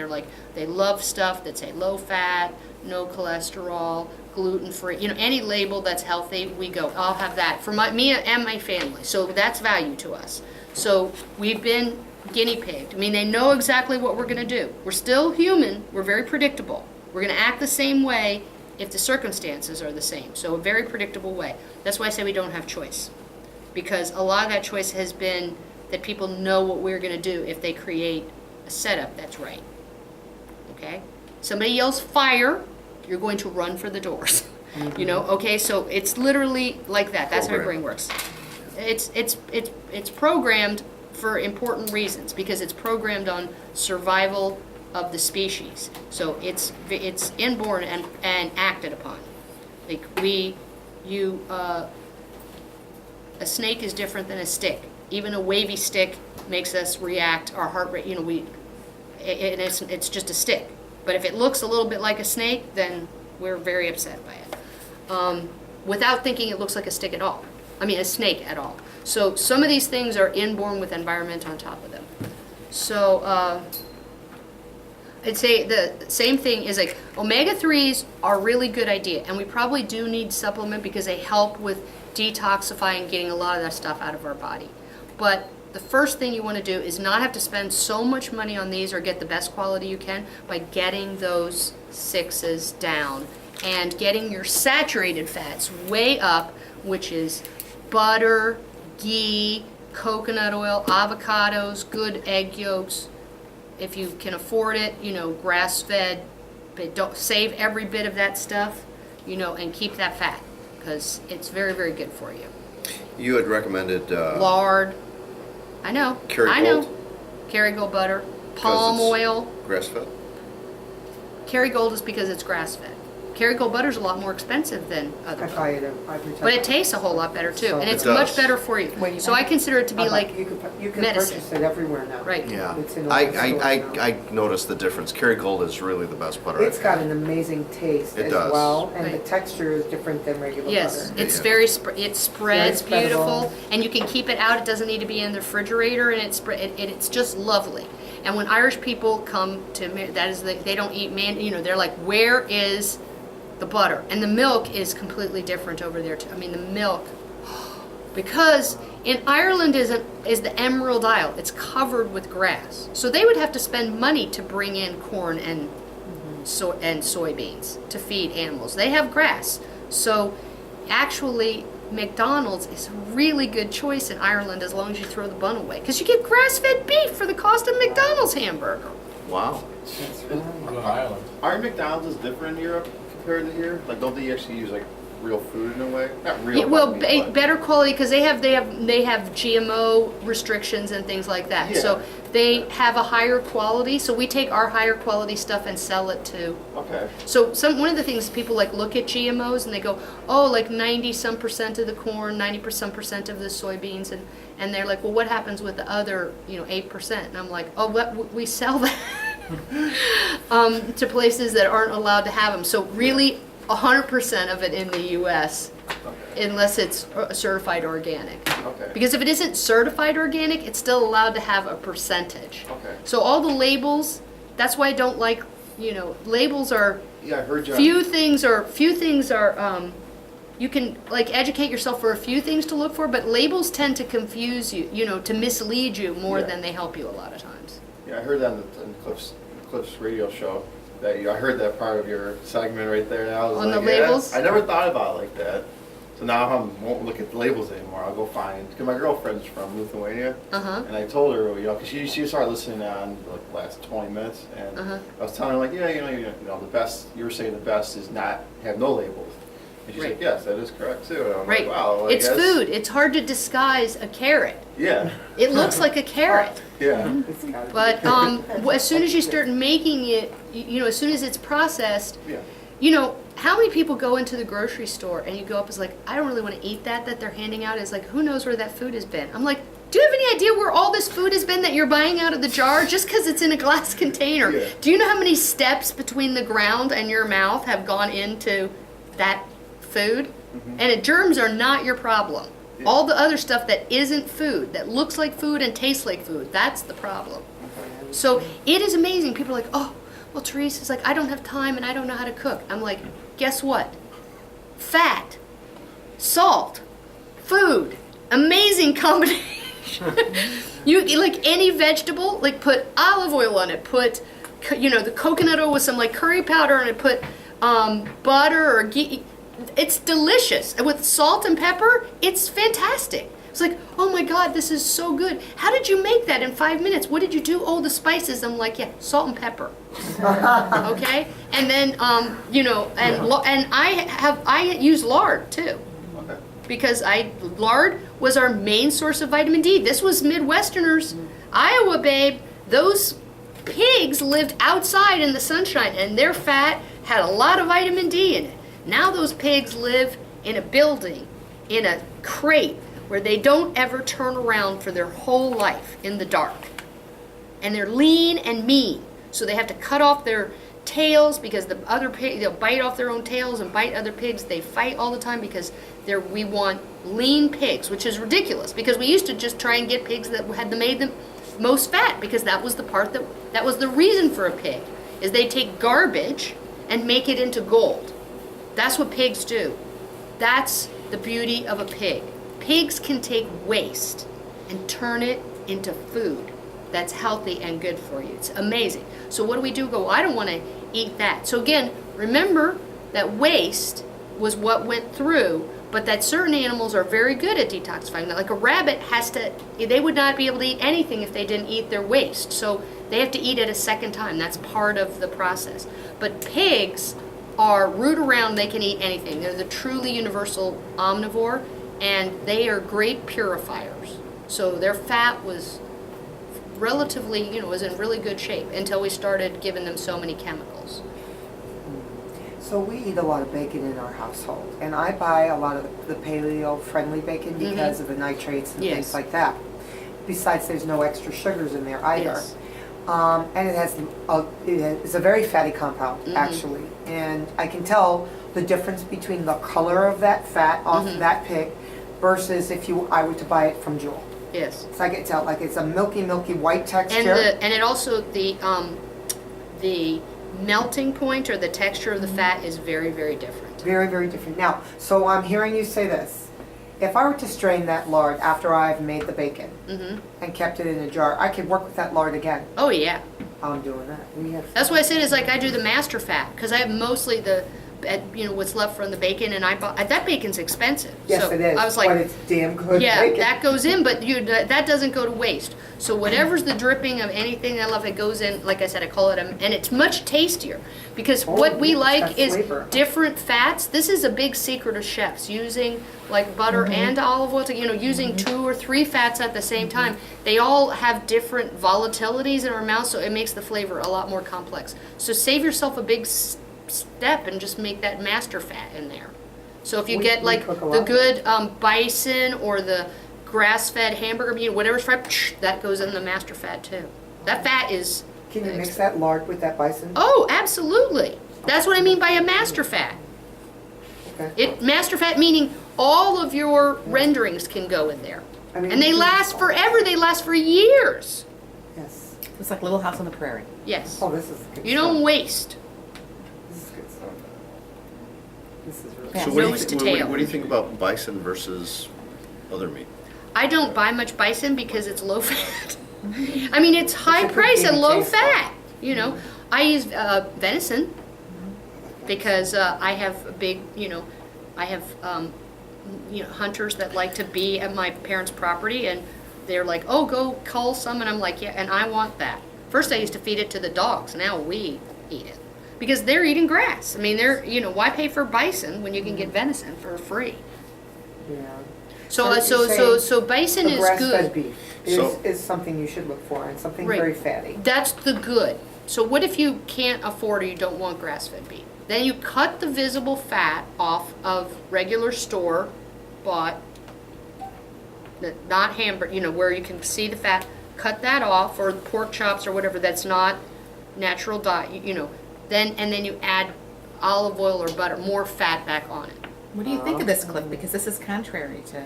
they love stuff that say low fat, no cholesterol, gluten-free, any label that's healthy, we go, I'll have that for me and my family. So that's value to us. So we've been guinea pigged. I mean, they know exactly what we're going to do. We're still human. We're very predictable. We're going to act the same way if the circumstances are the same. So a very predictable way. That's why I say we don't have choice. Because a lot of that choice has been that people know what we're going to do if they create a setup that's right. Okay? Somebody yells fire, you're going to run for the doors. Okay? So it's literally like that. That's how your brain works. It's programmed for important reasons because it's programmed on survival of the species. So it's inborn and acted upon. Like a snake is different than a stick. Even a wavy stick makes us react. Our heart rate, it's just a stick. But if it looks a little bit like a snake, then we're very upset by it. Without thinking it looks like a stick at all. A snake at all. So some of these things are inborn with environment on top of them. So I'd say the same thing is like omega-3s are a really good idea, and we probably do need supplement because they help with detoxifying, getting a lot of that stuff out of our body. But the first thing you want to do is not have to spend so much money on these or get the best quality you can by getting those 6s down and getting your saturated fats way up, which is butter, ghee, coconut oil, avocados, good egg yolks. If you can afford it, grass-fed, but don't save every bit of that stuff, and keep that fat because it's very, very good for you. You had recommended lard. I know. Kerrygold? Kerrygold butter, palm oil. Grass-fed? Kerrygold is because it's grass-fed. Kerrygold butter is a lot more expensive than other I butter. buy it every time. But it tastes a whole lot better too, and it's It does. much better for you. Where do you So buy I it? consider it to be like You can medicine. purchase it everywhere now. Right. Yeah, It's in all the stores now. I noticed the difference. Kerrygold is really the best butter. It's got an amazing taste It as does. well, and the Right. texture is different than regular Yes, butter. it's Yeah. very, it spreads Very spreadable. beautiful, and you can keep it out. It doesn't need to be in the refrigerator, and it's just lovely. And when Irish people come to, they don't eat they're like, where is the butter? And the milk is completely different over there too. I mean, the milk, because in Ireland is the Emerald Isle. It's covered with grass, so they would have to spend money to bring in corn and soybeans to feed animals. They have grass, so actually McDonald's is a really good choice in Ireland as long as you throw the bun away, because you get grass-fed beef for the cost of McDonald's hamburger. Wow. That's right. What about Ireland? Aren't McDonald's is different in Europe compared to here? Like, don't they actually use like real food in a way? Not real. Yeah, well, but I mean, better quality, because they have GMO restrictions and things like that. Yeah. So they have a higher quality. So we take our higher quality stuff and sell it to. Okay. So one of the things people like look at GMOs and they go, oh, like 90% of the corn, 90% of the soybeans, and they're like, well, what happens with the other 8%? And I'm like, oh, we sell that to places that aren't allowed to have them. So really, 100% of it in the U.S. unless it's certified organic. Okay. Because if it isn't certified organic, it's still allowed to have a percentage. Okay. So all the labels, that's why I don't like, labels are, Yeah, I heard you. few things are, you can like educate yourself for a few things to look for, but labels tend to confuse you, to mislead you more Yeah. than they help you a lot of times. Yeah, I heard that on Cliff's radio show. I heard that part of your segment right there. And I was On like, the labels? I never thought about it like that. So now I won't look at the labels anymore. I'll go find, because my girlfriend's from Lithuania, Uh-huh. and I told her, because she started listening on like the last 20 minutes, and Uh-huh. I was telling her like, the best. You were saying the best is not have no labels, and she's Right. like, yes, that is correct too. And I'm Right. like, wow. I It's guess- food. It's hard to disguise a carrot. Yeah. It looks like a carrot. Yeah. It's gotta be. But as soon as you start making it, as soon as it's processed, Yeah. how many people go into the grocery store and you go up as like, I don't really want to eat that they're handing out. It's like, who knows where that food has been? I'm like, do you have any idea where all this food has been that you're buying out of the jar just because it's in a glass container? Yeah. Do you know how many steps between the ground and your mouth have gone into that food? And germs are not your problem. All the other stuff that isn't food, that looks like food and tastes like food, that's the problem. So it is amazing. People are like, oh, well, Teresa's like, I don't have time and I don't know how to cook. I'm like, guess what? Fat, salt, food, amazing combination. You like any vegetable, like put olive oil on it, put, the coconut oil with some like curry powder on it, put butter or ghee. It's delicious. And with salt and pepper, it's fantastic. It's like, oh my God, this is so good. How did you make that in 5 minutes? What did you do? Oh, the spices. I'm like, yeah, salt and pepper. Okay? And then, and I use lard too. Okay. Because lard was our main source of vitamin D. This was Midwesterners. Iowa, babe, those pigs lived outside in the sunshine and their fat had a lot of vitamin D in it. Now those pigs live in a building, in a crate, where they don't ever turn around for their whole life in the dark. And they're lean and mean. So they have to cut off their tails because the other pig, they'll bite off their own tails and bite other pigs. They fight all the time because we want lean pigs, which is ridiculous because we used to just try and get pigs that had made the most fat because that was the part that was the reason for a pig, is they take garbage and make it into gold. That's what pigs do. That's the beauty of a pig. Pigs can take waste and turn it into food that's healthy and good for you. It's amazing. So what do we do? Go, I don't want to eat that. So again, remember that waste was what went through, but that certain animals are very good at detoxifying. Like a rabbit they would not be able to eat anything if they didn't eat their waste. So they have to eat it a second time. That's part of the process. But pigs are root around, they can eat anything. They're the truly universal omnivore, and they are great purifiers. So their fat was relatively, was in really good shape until we started giving them so many chemicals. So we eat a lot of bacon in our household, and I buy a lot of the paleo-friendly bacon because of the nitrates and Yes. things like that. Besides, there's no extra sugars in there either. Yes. And it's a very fatty compound, actually. And I can tell the difference between the color of that fat off of that pig versus if I were to buy it from Jewel. Yes. So I can tell, like, it's a milky white And texture. it also the melting point or the texture of the fat is very, very different. Very, very different. Now, so I'm hearing you say this. If I were to strain that lard after I've made the bacon and kept it in a jar, I could work with that lard again. Oh yeah. I'm doing that. That's why I said is like I do the master fat because I have mostly what's left from the bacon, and I bought that bacon's expensive. Yes, so it is. I was like, but it's damn good yeah, bacon. that goes in, but that doesn't go to waste. So whatever's the dripping of anything I love, it goes in. Like I said, I call it, and it's much tastier because what we it's like got is flavor. different fats. This is a big secret of chefs using like butter and olive oil. Using 2 or 3 fats at the same time. They all have different volatilities in our mouth, so it makes the flavor a lot more complex. So save yourself a big step and just make that master fat in there. So if you We- get we like cook a the lot. good bison or the grass-fed hamburger meat, whatever's fried, that goes in the master fat too. That fat is. Can you mix that lard with that bison? Oh, absolutely. That's what I mean by a master fat. Okay. Master fat meaning all of your renderings can go in there, I mean, and they last forever. They last for years. Yes. It's like Little House on the Prairie. Yes. Oh, this is good You don't stuff. waste. This is good stuff. This is really Yeah. So what do, you Nose to what tail. do you think about bison versus other meat? I don't buy much bison because it's low fat. I mean, it's high It's a price and good low taste. fat. I use venison because I have a big, I have, hunters that like to be at my parents' property, and they're like, "Oh, go cull some," and I'm like, "Yeah," and I want that. First, I used to feed it to the dogs. Now we eat it because they're eating grass. I mean, why pay for bison when you can get venison for free? Yeah. So you're saying so bison the is grass-fed good. beef So- is something you should look for, and something Right. very fatty. That's the good. So what if you can't afford or you don't want grass-fed beef? Then you cut the visible fat off of regular store bought, not hamburger, where you can see the fat. Cut that off, or the pork chops or whatever that's not natural diet, then you add olive oil or butter, more fat back on it. What do you think of this, Cliff? Because this is contrary to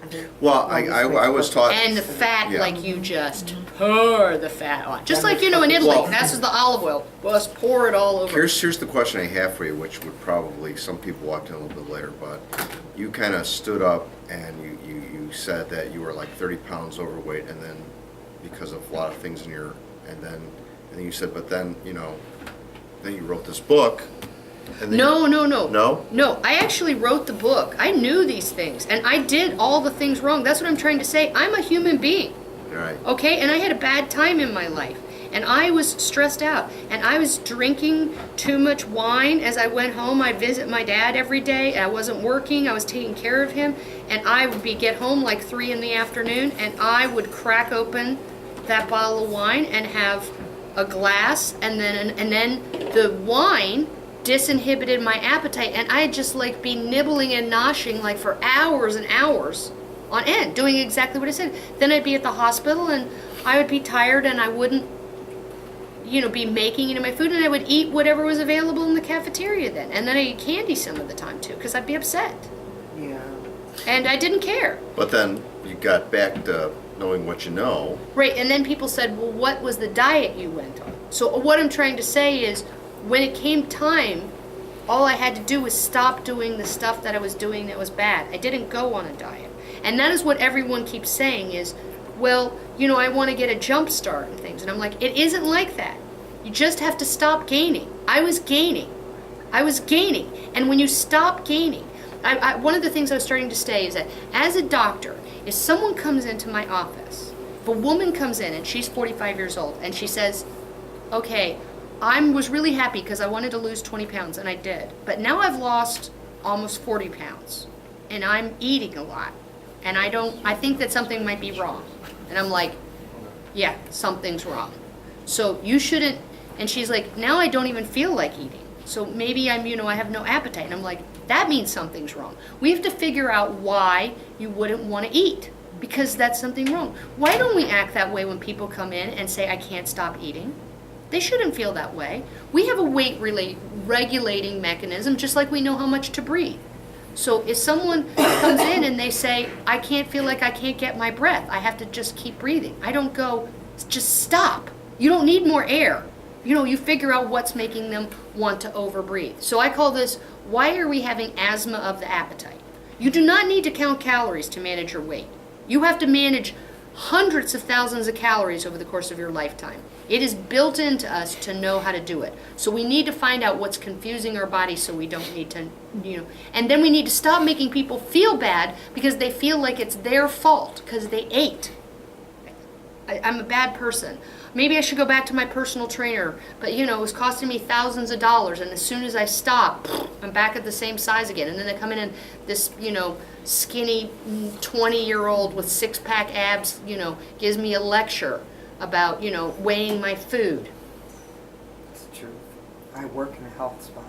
other. Well, I was taught. And the fat, Yeah. like you just pour the fat on. Just like, in Italy, Well- that's the olive oil. Just pour it all over. Here's the question I have for you, which would probably, some people walked in a little bit later, but you kind of stood up and you said that you were like 30 pounds overweight, and then because of a lot of things in your, and then you said, but then, then you wrote this book. And then No. No? No, I actually wrote the book. I knew these things, and I did all the things wrong. That's what I'm trying to say. I'm a human being, Right. okay? And I had a bad time in my life, and I was stressed out, and I was drinking too much wine. As I went home, I'd visit my dad every day. I wasn't working. I was taking care of him, and I would get home like 3 in the afternoon, and I would crack open that bottle of wine and have a glass, and then the wine disinhibited my appetite, and I'd just like be nibbling and noshing like for hours and hours on end, doing exactly what I said. Then I'd be at the hospital, and I would be tired, and I wouldn't, be making my food, and I would eat whatever was available in the cafeteria then, and then I eat candy some of the time too, because I'd be upset, Yeah. and I didn't care. But then you got back to knowing what you know. Right, and then people said, well, what was the diet you went on? So what I'm trying to say is, when it came time, all I had to do was stop doing the stuff that I was doing that was bad. I didn't go on a diet. And that is what everyone keeps saying is, well, I want to get a jump start and things. And I'm like, it isn't like that. You just have to stop gaining. I was gaining. And when you stop gaining, one of the things I was starting to say is that as a doctor, if someone comes into my office, if a woman comes in and she's 45 years old and she says, okay, I was really happy because I wanted to lose 20 pounds, and I did. But now I've lost almost 40 pounds, and I'm eating a lot. And I think that something might be wrong. And I'm like, yeah, something's wrong. So you shouldn't, and she's like, now I don't even feel like eating. So maybe I have no appetite. And I'm like, that means something's wrong. We have to figure out why you wouldn't want to eat, because that's something wrong. Why don't we act that way when people come in and say, I can't stop eating? They shouldn't feel that way. We have a weight regulating mechanism, just like we know how much to breathe. So if someone comes in and they say, I can't feel like I can't get my breath, I have to just keep breathing. I don't go, just stop. You don't need more air. You figure out what's making them want to overbreathe. So I call this, why are we having asthma of the appetite? You do not need to count calories to manage your weight. You have to manage hundreds of thousands of calories over the course of your lifetime. It is built into us to know how to do it. So we need to find out what's confusing our body so we don't need to, and then we need to stop making people feel bad because they feel like it's their fault because they ate. I'm a bad person. Maybe I should go back to my personal trainer, but it was costing me thousands of dollars, and as soon as I stop, I'm back at the same size again. And then they come in and this, skinny 20-year-old with six-pack abs, gives me a lecture about, weighing my food. It's true. I work in a health spa.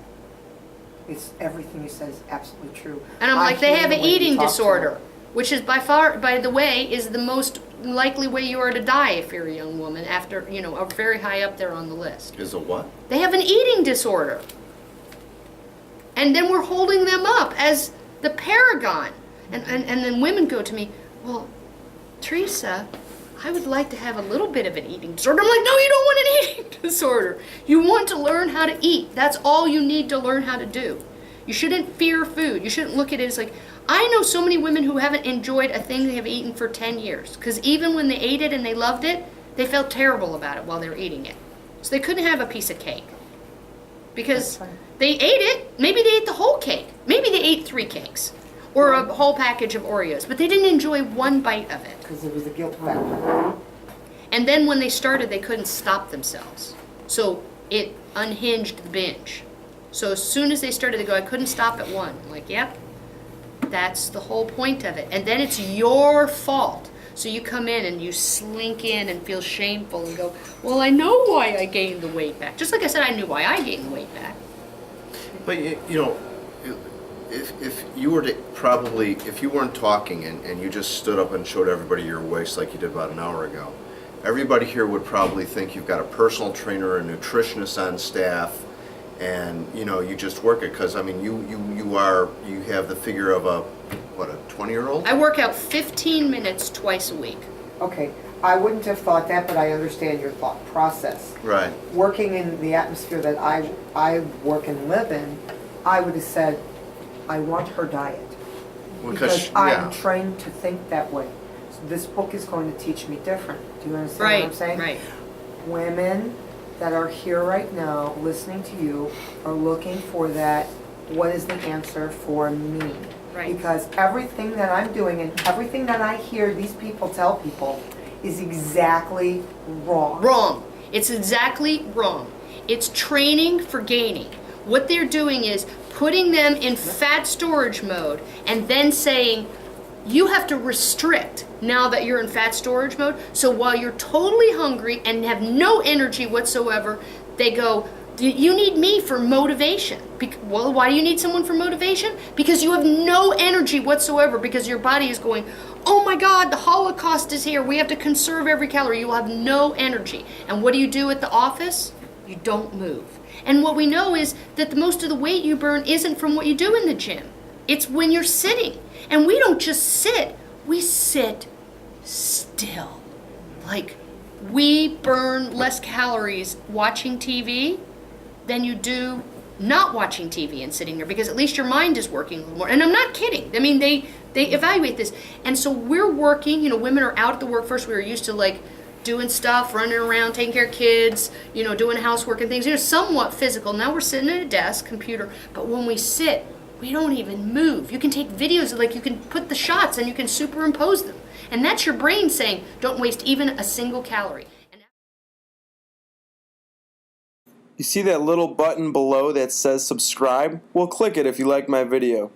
It's everything you said is absolutely true. And I'm like, they hear have the an way you eating talk to disorder, them. which is by the way, is the most likely way you are to die if you're a young woman after, are very high up there on the list. Is a what? They have an eating disorder. And then we're holding them up as the paragon. And then women go to me, well, Theresa, I would like to have a little bit of an eating disorder. I'm like, no, you don't want an eating disorder. You want to learn how to eat. That's all you need to learn how to do. You shouldn't fear food. You shouldn't look at it as like, I know so many women who haven't enjoyed a thing they have eaten for 10 years. Because even when they ate it and they loved it, they felt terrible about it while they were eating it. So they couldn't have a piece of cake. Because they ate it. Maybe they ate the whole cake. Maybe they ate 3 cakes. Or a whole package of Oreos. But they didn't enjoy one bite of it. Because it was a guilt factor. And then when they started, they couldn't stop themselves. So it unhinged the binge. So as soon as they started, they go, I couldn't stop at 1. I'm like, yep, that's the whole point of it. And then it's your fault. So you come in and you slink in and feel shameful and go, well, I know why I gained the weight back. Just like I said, I knew why I gained the weight back. But if you were to probably, if you weren't talking and you just stood up and showed everybody your waist like you did about an hour ago, everybody here would probably think you've got a personal trainer, a nutritionist on staff, and you just work it because you have the figure of a 20-year-old? I work out 15 minutes twice a week. Okay, I wouldn't have thought that, but I understand your thought process. Right. Working in the atmosphere that I work and live in, I would have said, I want her diet. Because I'm trained to think that way. So this book is going to teach me different. Do you understand what I'm saying? Right. Women that are here right now listening to you are looking for that, what is the answer for me? Right. Because everything that I'm doing and everything that I hear these people tell people is exactly wrong. Wrong. It's exactly wrong. It's training for gaining. What they're doing is putting them in fat storage mode and then saying, you have to restrict now that you're in fat storage mode. So while you're totally hungry and have no energy whatsoever, they go, you need me for motivation. Well, why do you need someone for motivation? Because you have no energy whatsoever, because your body is going, oh my God, the Holocaust is here. We have to conserve every calorie. You will have no energy. And what do you do at the office? You don't move. And what we know is that most of the weight you burn isn't from what you do in the gym. It's when you're sitting. And we don't just sit, we sit still. Like, we burn less calories watching TV than you do not watching TV and sitting there, because at least your mind is working a little more. And I'm not kidding. I mean, they evaluate this. And so we're working, women are out at the workforce. We were used to like doing stuff, running around, taking care of kids, doing housework and things, somewhat physical. Now we're sitting at a desk, computer, but when we sit, we don't even move. You can take videos, like you can put the shots and you can superimpose them. And that's your brain saying, don't waste even a single calorie. You see that little button below that says subscribe? Well, click it if you like my video.